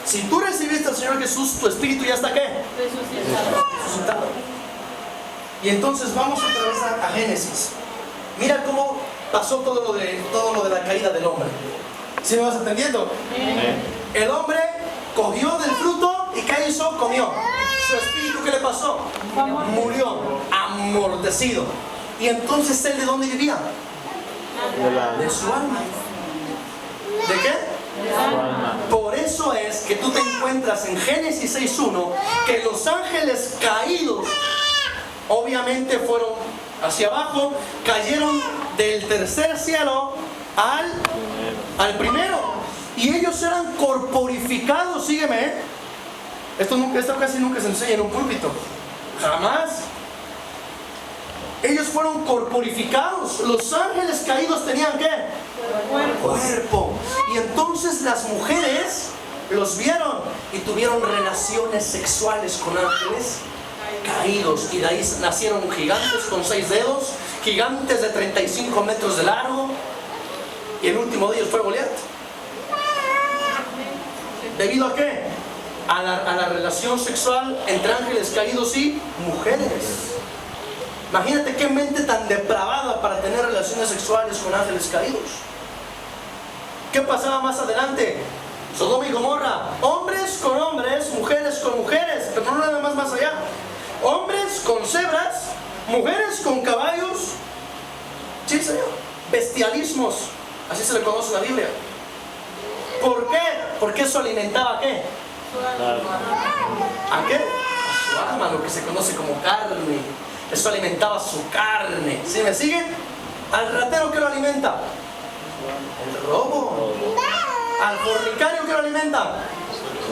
Si tú recibiste al Señor Jesús, tu espíritu ya está ¿qué? Resucitado. Y entonces vamos otra vez a Génesis. Mira cómo pasó todo lo de la caída del hombre. ¿Sí me vas entendiendo? Amén. El hombre cogió del fruto y ¿qué hizo? Comió. Su espíritu, ¿qué le pasó? Murió, amortecido. Y entonces él, ¿de dónde vivía? De su alma. ¿De qué? Su alma. Por eso es que tú te encuentras en Génesis 6.1 que los ángeles caídos obviamente fueron hacia abajo, cayeron del tercer cielo al primero, y ellos eran corporificados. Sígueme, ¿eh? Esto casi nunca se enseña en un púlpito, jamás. Ellos fueron corporificados. Los ángeles caídos tenían ¿qué? Cuerpo. Y entonces las mujeres los vieron y tuvieron relaciones sexuales con ángeles caídos. Y de ahí nacieron gigantes con 6 dedos, gigantes de 35 metros de largo. Y el último de ellos fue Goliat. ¿Debido a qué? A la relación sexual entre ángeles caídos y mujeres. Imagínate qué mente tan depravada para tener relaciones sexuales con ángeles caídos. ¿Qué pasaba más adelante? Sodoma y Gomorra, hombres con hombres, mujeres con mujeres, pero no nada más allá. Hombres con cebras, mujeres con caballos. Sí, Señor. Bestialismos, así se le conoce en la Biblia. ¿Por qué? Porque eso alimentaba ¿a qué? ¿A qué? A su alma, lo que se conoce como carne. Eso alimentaba su carne. ¿Sí me siguen? Al ratero, ¿qué lo alimenta? El robo. Al fornicario, ¿qué lo alimenta?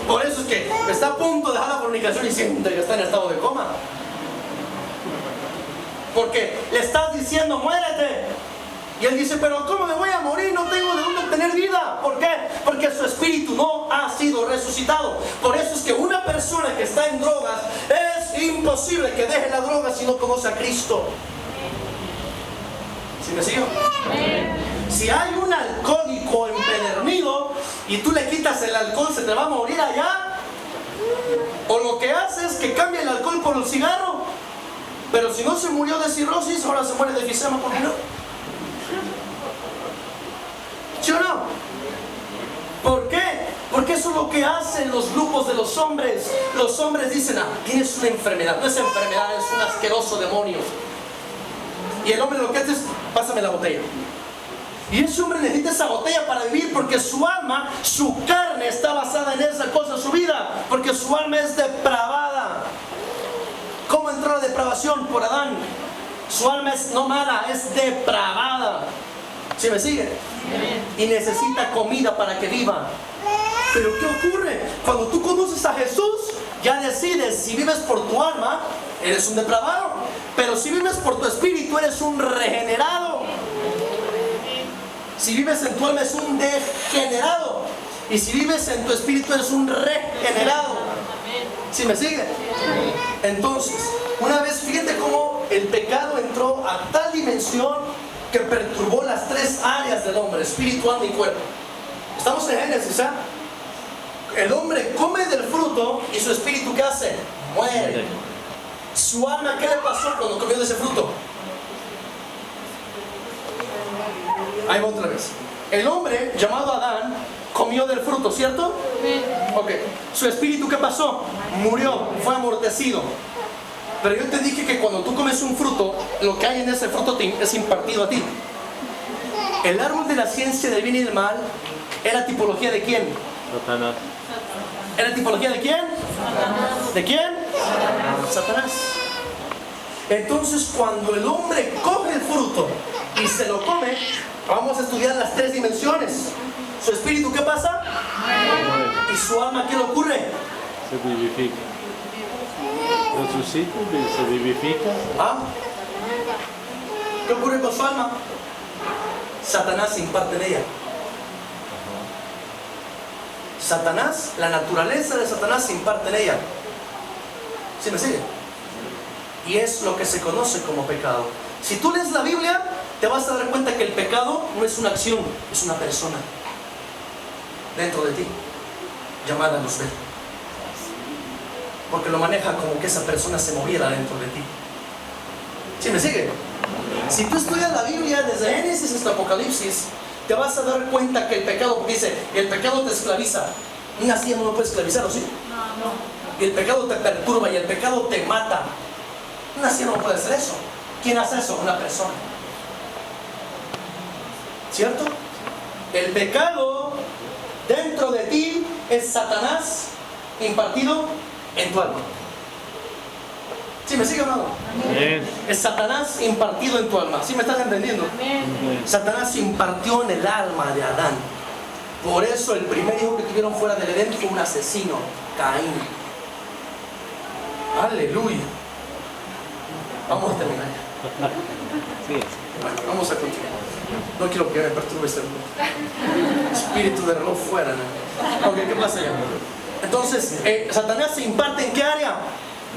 Por eso es que está a punto de dejar la fornicación y siente que está en estado de coma. Porque le estás diciendo, muérete. Y él dice, pero ¿cómo me voy a morir? No tengo de dónde tener vida. ¿Por qué? Porque su espíritu no ha sido resucitado. Por eso es que una persona que está en drogas, es imposible que deje la droga si no conoce a Cristo. ¿Sí me sigo? Si hay un alcohólico empedernido y tú le quitas el alcohol, ¿se te va a morir allá? O lo que hace es que cambia el alcohol por el cigarro. Pero si no se murió de cirrosis, ahora se muere de efisema, ¿por qué no? ¿Sí o no? ¿Por qué? Porque eso es lo que hacen los grupos de los hombres. Los hombres dicen, tienes una enfermedad. No es enfermedad, es un asqueroso demonio. Y el hombre lo que hace es, pásame la botella. Y ese hombre necesita esa botella para vivir, porque su alma, su carne está basada en esa cosa, su vida, porque su alma es depravada. ¿Cómo entró la depravación? Por Adán. Su alma es no mala, es depravada. ¿Sí me sigue? Y necesita comida para que viva. Pero ¿qué ocurre? Cuando tú conoces a Jesús, ya decides, si vives por tu alma, eres un depravado. Pero si vives por tu espíritu, eres un regenerado. Si vives en tu alma, es un degenerado. Y si vives en tu espíritu, eres un regenerado. ¿Sí me sigue? Entonces, una vez, fíjate cómo el pecado entró a tal dimensión que perturbó las tres áreas del hombre: espíritu, alma y cuerpo. Estamos en Génesis, ¿eh? El hombre come del fruto y su espíritu, ¿qué hace? Muere. Su alma, ¿qué le pasó cuando comió de ese fruto? Ahí va otra vez. El hombre llamado Adán comió del fruto, ¿cierto? Ok. Su espíritu, ¿qué pasó? Murió, fue amortecido. Pero yo te dije que cuando tú comes un fruto, lo que hay en ese fruto es impartido a ti. El árbol de la ciencia del bien y del mal era tipología de quién? Satanás. ¿Era tipología de quién? ¿De quién? Satanás. Entonces, cuando el hombre coge el fruto y se lo come, vamos a estudiar las tres dimensiones. Su espíritu, ¿qué pasa? Y su alma, ¿qué le ocurre? Se vivifica. Resucita y se vivifica. ¿Qué ocurre con su alma? Satanás se imparte en ella. Satanás, la naturaleza de Satanás se imparte en ella. ¿Sí me sigue? Y es lo que se conoce como pecado. Si tú lees la Biblia, te vas a dar cuenta que el pecado no es una acción, es una persona dentro de ti, llamada Luzbel. Porque lo maneja como que esa persona se moviera dentro de ti. ¿Sí me sigue? Si tú estudias la Biblia desde Génesis hasta Apocalipsis, te vas a dar cuenta que el pecado, dice, el pecado te esclaviza. Una silla no lo puede esclavizar, ¿o sí? No. Y el pecado te perturba y el pecado te mata. Una silla no puede hacer eso. ¿Quién hace eso? Una persona. ¿Cierto? El pecado dentro de ti es Satanás impartido en tu alma. ¿Sí me sigue o no? Amén. Es Satanás impartido en tu alma. ¿Sí me estás entendiendo? Amén. Satanás impartió en el alma de Adán. Por eso el primer hijo que tuvieron fuera del Edén fue un asesino, Caín. Aleluya. Vamos a terminar ya. Sí. Bueno, vamos a continuar. No quiero que me perturbe este espíritu de reloj fuera, ¿no? Ok, ¿qué pasa ya? Entonces, Satanás se imparte ¿en qué área?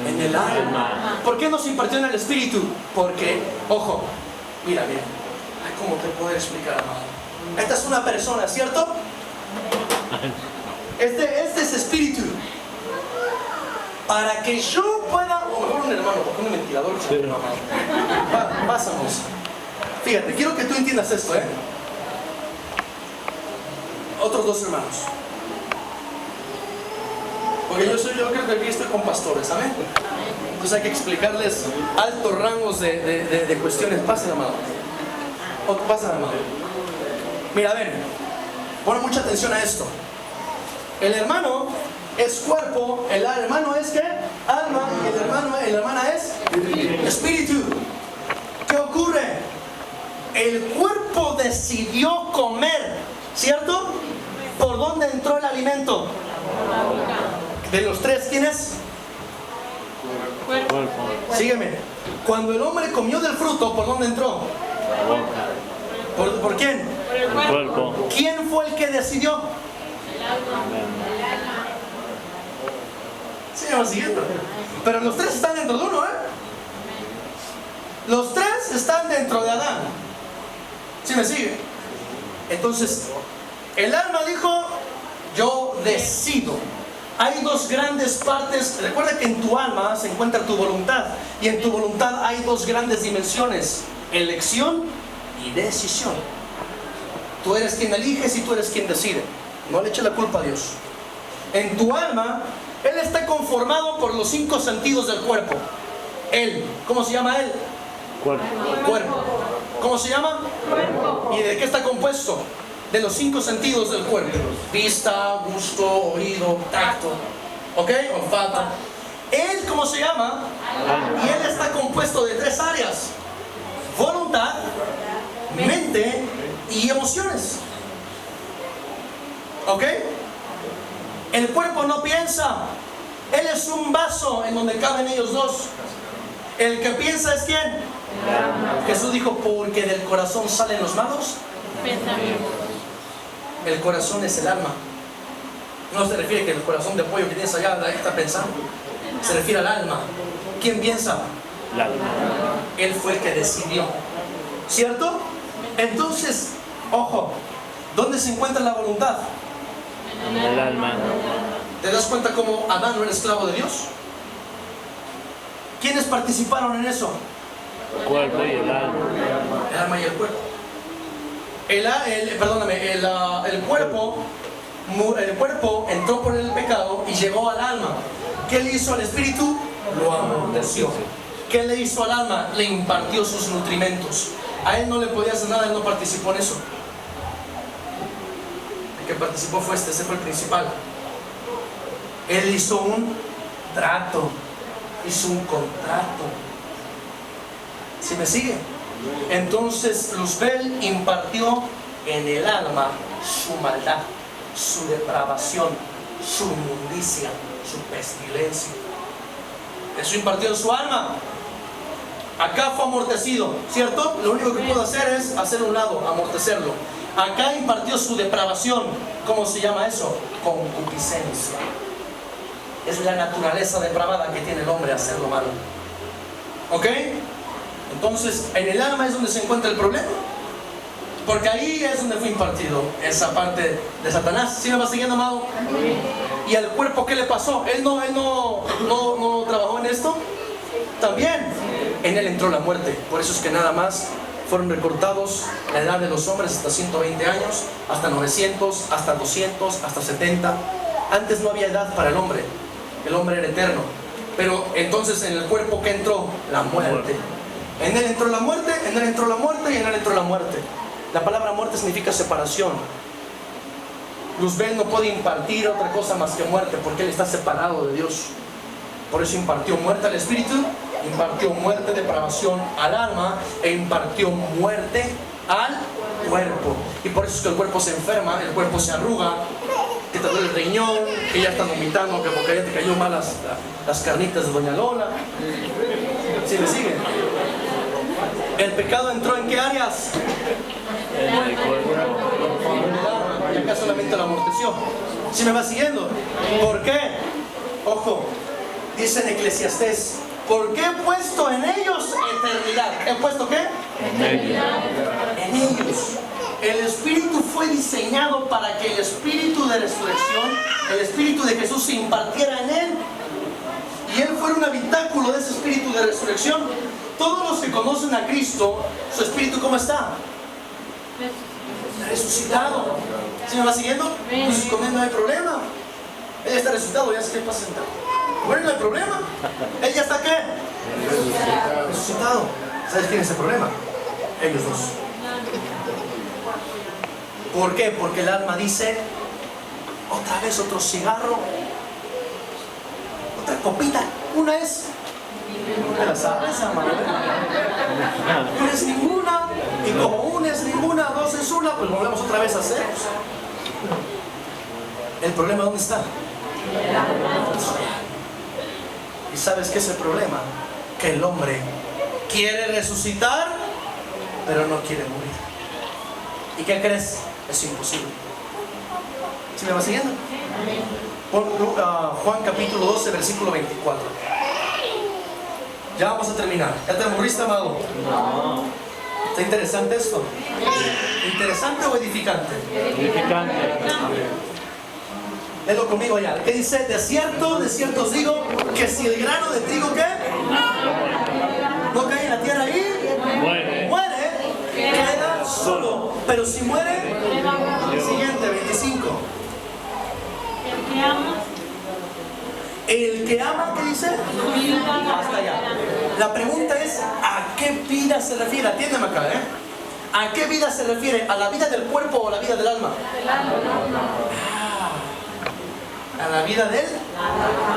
En el alma. ¿Por qué no se impartió en el espíritu? Porque, ojo, mira, mira. Ay, ¿cómo te puedo explicar, amado? Esta es una persona, ¿cierto? Este es espíritu. Para que yo pueda, o mejor un hermano, porque un ventilador, Sí. Pásamos. Fíjate, quiero que tú entiendas esto, otros dos hermanos. Porque yo creo que aquí estoy con pastores, ¿saben? Entonces hay que explicarles altos rangos de cuestiones. Pasa, amado. Pasa, amado. Mira, ven. Pon mucha atención a esto. El hermano es cuerpo, el hermano es ¿qué? Alma, y la hermana es espíritu. ¿Qué ocurre? El cuerpo decidió comer, ¿cierto? ¿Por dónde entró el alimento? De los tres, ¿quién es? Cuerpo. Sígueme. Cuando el hombre comió del fruto, ¿por dónde entró? La boca. ¿Por quién? El cuerpo. ¿Quién fue el que decidió? Sí, vamos siguiendo. Pero los tres están dentro de uno, ¿eh? Los tres están dentro de Adán. ¿Sí me sigue? Entonces, el alma dijo, yo decido. Hay dos grandes partes. Recuerda que en tu alma se encuentra tu voluntad. Y en tu voluntad hay dos grandes dimensiones: elección y decisión. Tú eres quien eliges y tú eres quien decide. No le eches la culpa a Dios. En tu alma, Él está conformado por los 5 sentidos del cuerpo. Él, ¿cómo se llama Él? Cuerpo. Cuerpo. ¿Cómo se llama? Cuerpo. ¿Y de qué está compuesto? De los 5 sentidos del cuerpo: vista, gusto, oído, tacto, ¿ok? Olfato. Él, ¿cómo se llama? Y Él está compuesto de 3 áreas: voluntad, mente y emociones, ¿ok? El cuerpo no piensa. Él es un vaso en donde caben ellos dos. El que piensa es ¿quién? Jesús dijo, porque del corazón salen los malos Pensamiento. El corazón es el alma. No se refiere que el corazón de pollo que tienes allá, ahí está pensando. Se refiere al alma. ¿Quién piensa? La alma. Él fue el que decidió, ¿cierto? Entonces, ojo, ¿dónde se encuentra la voluntad? El alma. ¿Te das cuenta cómo Adán no era esclavo de Dios? ¿Quiénes participaron en eso? El cuerpo y el alma. El alma y el cuerpo. El cuerpo entró por el pecado y llegó al alma. ¿Qué le hizo al espíritu? Lo amorteció. ¿Qué le hizo al alma? Le impartió sus nutrimentos. A él no le podía hacer nada, él no participó en eso. El que participó fue ese fue el principal. Él hizo un trato, hizo un contrato. ¿Sí me sigue? Entonces Luzbel impartió en el alma su maldad, su depravación, su inmundicia, su pestilencia. Eso impartió en su alma. Acá fue amortecido, ¿cierto? Lo único que pudo hacer es hacer un lado, amortecerlo. Acá impartió su depravación. ¿Cómo se llama eso? Concupiscencia. Es la naturaleza depravada que tiene el hombre, hacer lo malo. ¿Ok? Entonces, en el alma es donde se encuentra el problema. Porque ahí es donde fue impartido esa parte de Satanás. ¿Sí me va siguiendo, amado? ¿Y al cuerpo qué le pasó? ¿Él no trabajó en esto? También. En él entró la muerte. Por eso es que nada más fueron recortados la edad de los hombres hasta 120 años, hasta 900, hasta 200, hasta 70. Antes no había edad para el hombre. El hombre era eterno. Pero entonces en el cuerpo ¿qué entró? La muerte. En él entró la muerte, en él entró la muerte y en él entró la muerte. La palabra muerte significa separación. Luzbel no puede impartir otra cosa más que muerte, porque él está separado de Dios. Por eso impartió muerte al espíritu, impartió muerte, depravación al alma e impartió muerte al cuerpo. Y por eso es que el cuerpo se enferma, el cuerpo se arruga, que te duele el riñón, que ya estás vomitando, que porque ya te cayó mal las carnitas de Doña Lola. ¿Sí me siguen? ¿El pecado entró en qué áreas? En el cuerpo. Y acá solamente lo amorteció. ¿Sí me va siguiendo? ¿Por qué? Ojo, dice en Eclesiastés, ¿por qué he puesto en ellos eternidad? ¿He puesto qué? En ellos. En ellos. El espíritu fue diseñado para que el espíritu de resurrección, el espíritu de Jesús se impartiera en él y él fuera un habitáculo de ese espíritu de resurrección. Todos los que conocen a Cristo, su espíritu ¿cómo está? resucitado. ¿Sí me va siguiendo? Entonces con él no hay problema. Él está resucitado, ya sé qué pasa sentado. Bueno, no hay problema. ¿Él ya está qué? Resucitado. ¿Sabes quién es el problema? Ellos dos. ¿Por qué? Porque el alma dice, otra vez otro cigarro, otra copita, una es de la cerveza, mano. No es ninguna, y como una es ninguna, dos es una, pues volvemos otra vez a hacer. ¿El problema dónde está? ¿Y sabes qué es el problema? Que el hombre quiere resucitar, pero no quiere morir. ¿Y qué crees? Es imposible. ¿Sí me va siguiendo? Pon Juan capítulo 12, versículo 24. Ya vamos a terminar. ¿Ya te aburriste, amado? No. ¿Está interesante esto? ¿Interesante o edificante? Edificante. Léelo conmigo allá. ¿Qué dice? De cierto os digo que si el grano de trigo, ¿qué? No cae en la tierra y muere, queda solo. Pero si muere, siguiente, 25. El que ama, ¿qué dice? Hasta allá. La pregunta es, ¿a qué vida se refiere? Atiéndeme acá, ¿eh? ¿A qué vida se refiere? ¿A la vida del cuerpo o a la vida del alma? A la vida de él.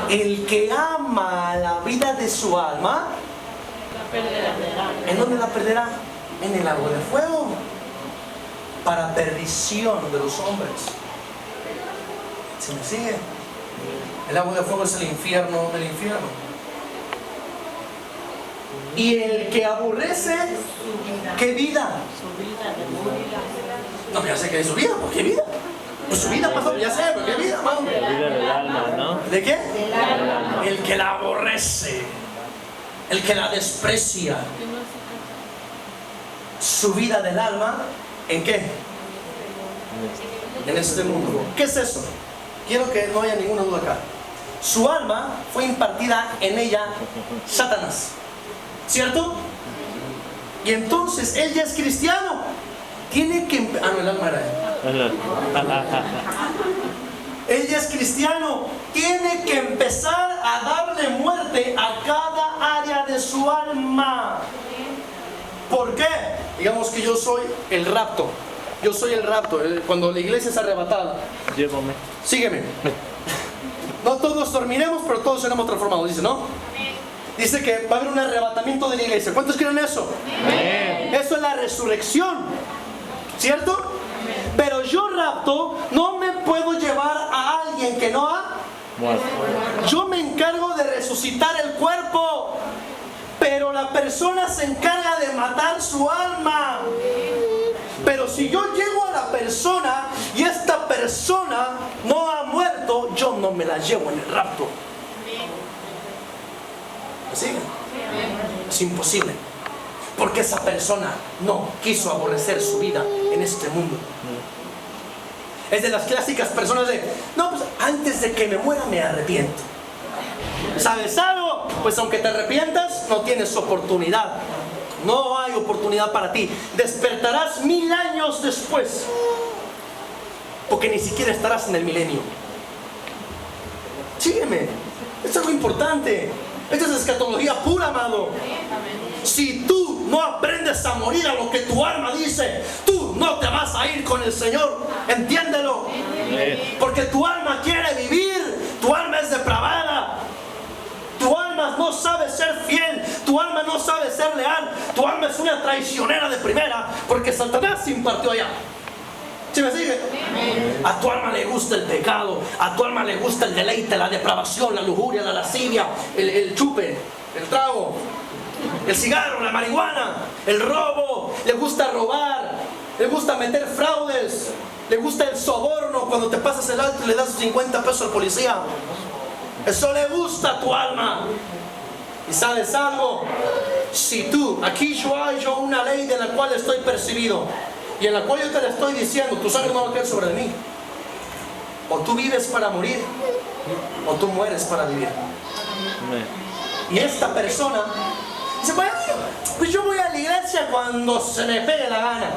El que ama la vida de su alma, ¿en dónde la perderá? En el lago de fuego, para perdición de los hombres. ¿Se me sigue? El lago de fuego es el infierno del infierno. Y el que aborrece, ¿qué vida? No, ya sé que es su vida, ¿por qué vida? Pues su vida pasó, ya sé, ¿pero qué vida, mano? La vida del alma, ¿no? ¿De qué? El que la aborrece, el que la desprecia. Su vida del alma, ¿en qué? En este mundo. ¿Qué es eso? Quiero que no haya ninguna duda acá. Su alma fue impartida en ella Satanás, ¿cierto? Y entonces él ya es cristiano. Tiene que... Ah, no, el alma era él. Él ya es cristiano. Tiene que empezar a darle muerte a cada área de su alma. ¿Por qué? Digamos que yo soy el rapto. Yo soy el rapto. Cuando la iglesia es arrebatada. Llévame. Sígueme. No todos dormiremos, pero todos seremos transformados, dice, ¿no? Dice que va a haber un arrebatamiento de la iglesia. ¿Cuántos creen eso? Eso es la resurrección, ¿cierto? Pero yo rapto, no me puedo llevar a alguien que no ha muerto. Yo me encargo de resucitar el cuerpo, pero la persona se encarga de matar su alma. Pero si yo llego a la persona y esta persona no ha muerto, yo no me la llevo en el rapto. ¿Sí? Es imposible. Porque esa persona no quiso aborrecer su vida en este mundo. Es de las clásicas personas de, no, pues antes de que me muera me arrepiento. ¿Sabes algo? Pues aunque te arrepientas, no tienes oportunidad. No hay oportunidad para ti. Despertarás 1000 años después, porque ni siquiera estarás en el milenio. Sígueme. Esto es algo importante. Esta es escatología pura, amado. Si tú no aprendes a morir a lo que tu alma dice, tú no te vas a ir con el Señor. Entiéndelo. Porque tu alma quiere vivir. Tu alma es depravada. Tu alma no sabe ser fiel. Tu alma no sabe ser leal. Tu alma es una traicionera de primera, porque Satanás se impartió allá. ¿Sí me sigue? A tu alma le gusta el pecado. A tu alma le gusta el deleite, la depravación, la lujuria, la lascivia, el chupe, el trago, el cigarro, la marihuana, el robo. Le gusta robar. Le gusta meter fraudes. Le gusta el soborno cuando te pasas el alto y le das 50 pesos al policía. Eso le gusta a tu alma. ¿Y sabes algo? Si tú, aquí yo hay una ley de la cual estoy percibido y en la cual yo te la estoy diciendo, tu sangre no va a caer sobre mí. O tú vives para morir, o tú mueres para vivir. Y esta persona dice, bueno, pues yo voy a la iglesia cuando se me pegue la gana.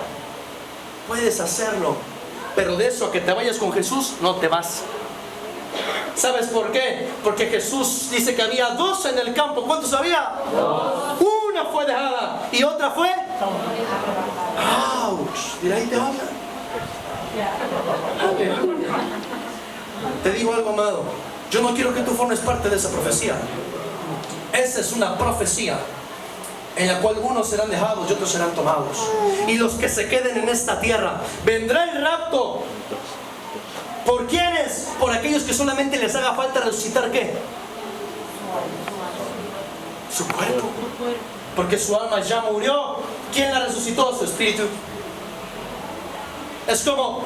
puedes hacerlo, pero de eso a que te vayas con Jesús, no te vas. ¿Sabes por qué? Porque Jesús dice que había 2 en el campo. ¿Cuántos había? 2. Una fue dejada y otra fue. ¡Auch! Mira, ahí te habla. Te digo algo, amado. Yo no quiero que tú formes parte de esa profecía. Esa es una profecía en la cual unos serán dejados y otros serán tomados. Y los que se queden en esta tierra, vendrá el rapto. ¿Por quiénes? Por aquellos que solamente les haga falta resucitar, ¿qué? Su cuerpo. Porque su alma ya murió. ¿Quién la resucitó? Su espíritu. Es como,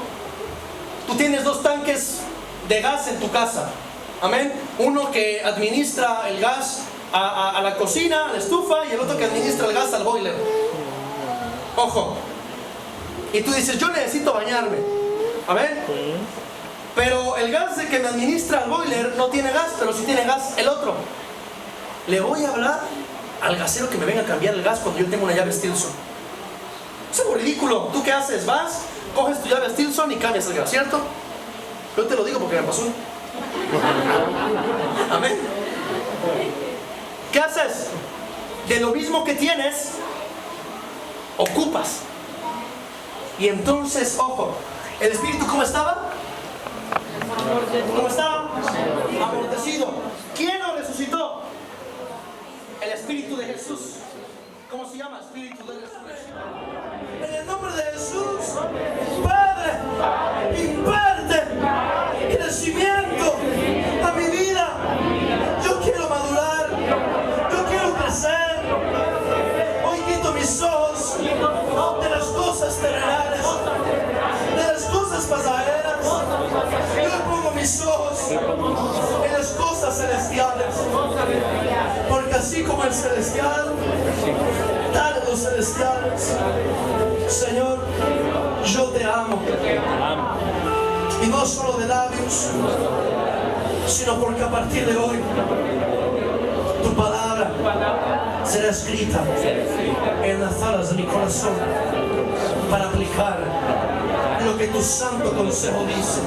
tú tienes 2 tanques de gas en tu casa. Amén. Uno que administra el gas a la cocina, a la estufa, y el otro que administra el gas al boiler. Ojo. Y tú dices, yo necesito bañarme. Amén. Pero el gas de que me administra el boiler no tiene gas, pero sí tiene gas el otro. Le voy a hablar al gasero que me venga a cambiar el gas cuando yo tengo una llave Stilson. Es algo ridículo. ¿Tú qué haces? Vas, coges tu llave Stilson y cambias el gas, ¿cierto? Yo te lo digo porque me pasó. Amén. ¿Qué haces? De lo mismo que tienes, ocupas. Y entonces, ojo, ¿el espíritu cómo estaba? ¿Cómo estaba? Amortecido. ¿Quién lo resucitó? El Espíritu de Jesús. ¿Cómo se llama? Espíritu de resurrección. En el nombre de Jesús, Padre, imparte crecimiento a mi vida. Yo quiero madurar. Yo quiero crecer. Hoy quito mis ojos de las cosas terrenales, de las cosas pasajeras. Yo pongo mis ojos en las cosas celestiales, porque así como el celestial, tal los celestiales. Señor, yo te amo, y no solo de labios, sino porque a partir de hoy tu palabra será escrita en las alas de mi corazón para aplicar lo que tu santo consejo dice.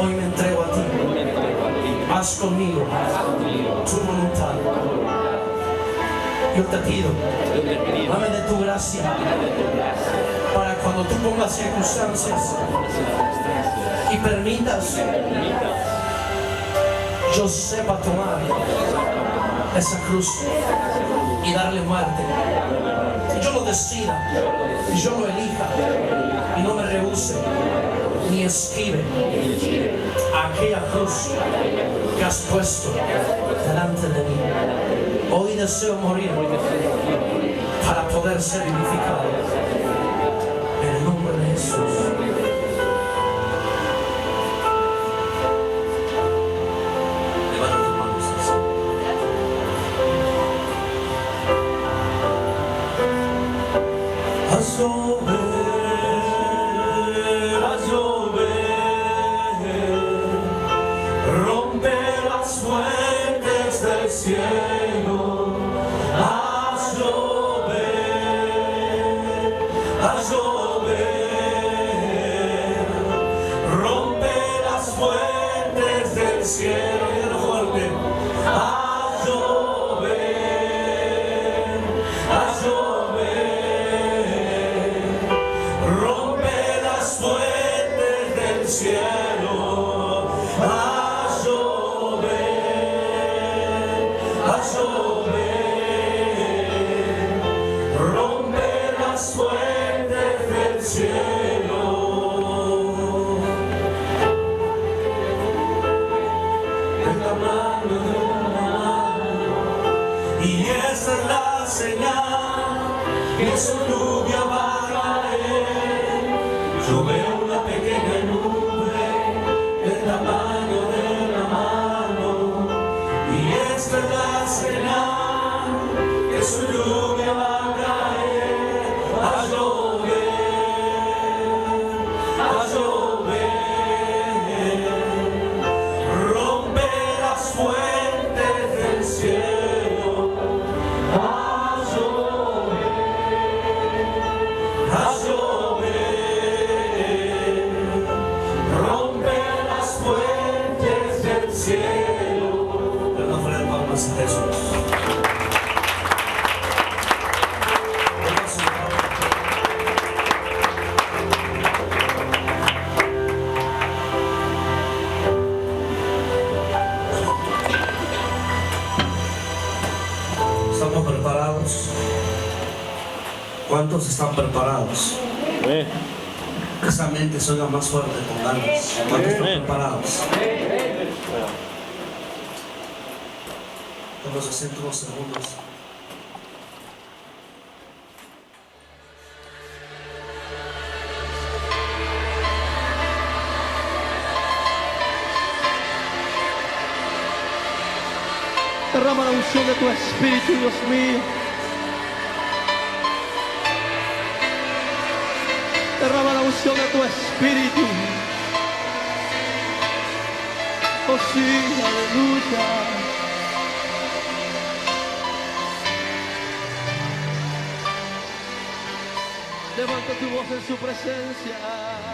Hoy me entrego a ti. Haz conmigo tu voluntad. Yo te pido, dame de tu gracia para cuando tú pongas circunstancias y permitas, yo sepa tomar esa cruz y darle muerte. Yo lo decida, yo lo elija y no me rehúse ni esquive a aquella cruz que has puesto delante de mí. Hoy deseo morir para poder ser vivificado en el nombre de Jesús. Levanta tus manos así. Haz llover, rompe las fuentes del cielo. Haz llover, rompe las fuentes del cielo fuerte. Haz llover, rompe las fuentes del cielo. Haz llover, rompe las fuentes del cielo. ¿Cuántos están preparados? Amén. Esa mente suena más fuerte con ganas. ¿Cuántos están preparados? Vamos a hacer unos segundos. Derrama la unción de tu Espíritu, Dios mío. Derrama la unción de tu Espíritu. Oh sí, aleluya. Levanta tu voz en su presencia.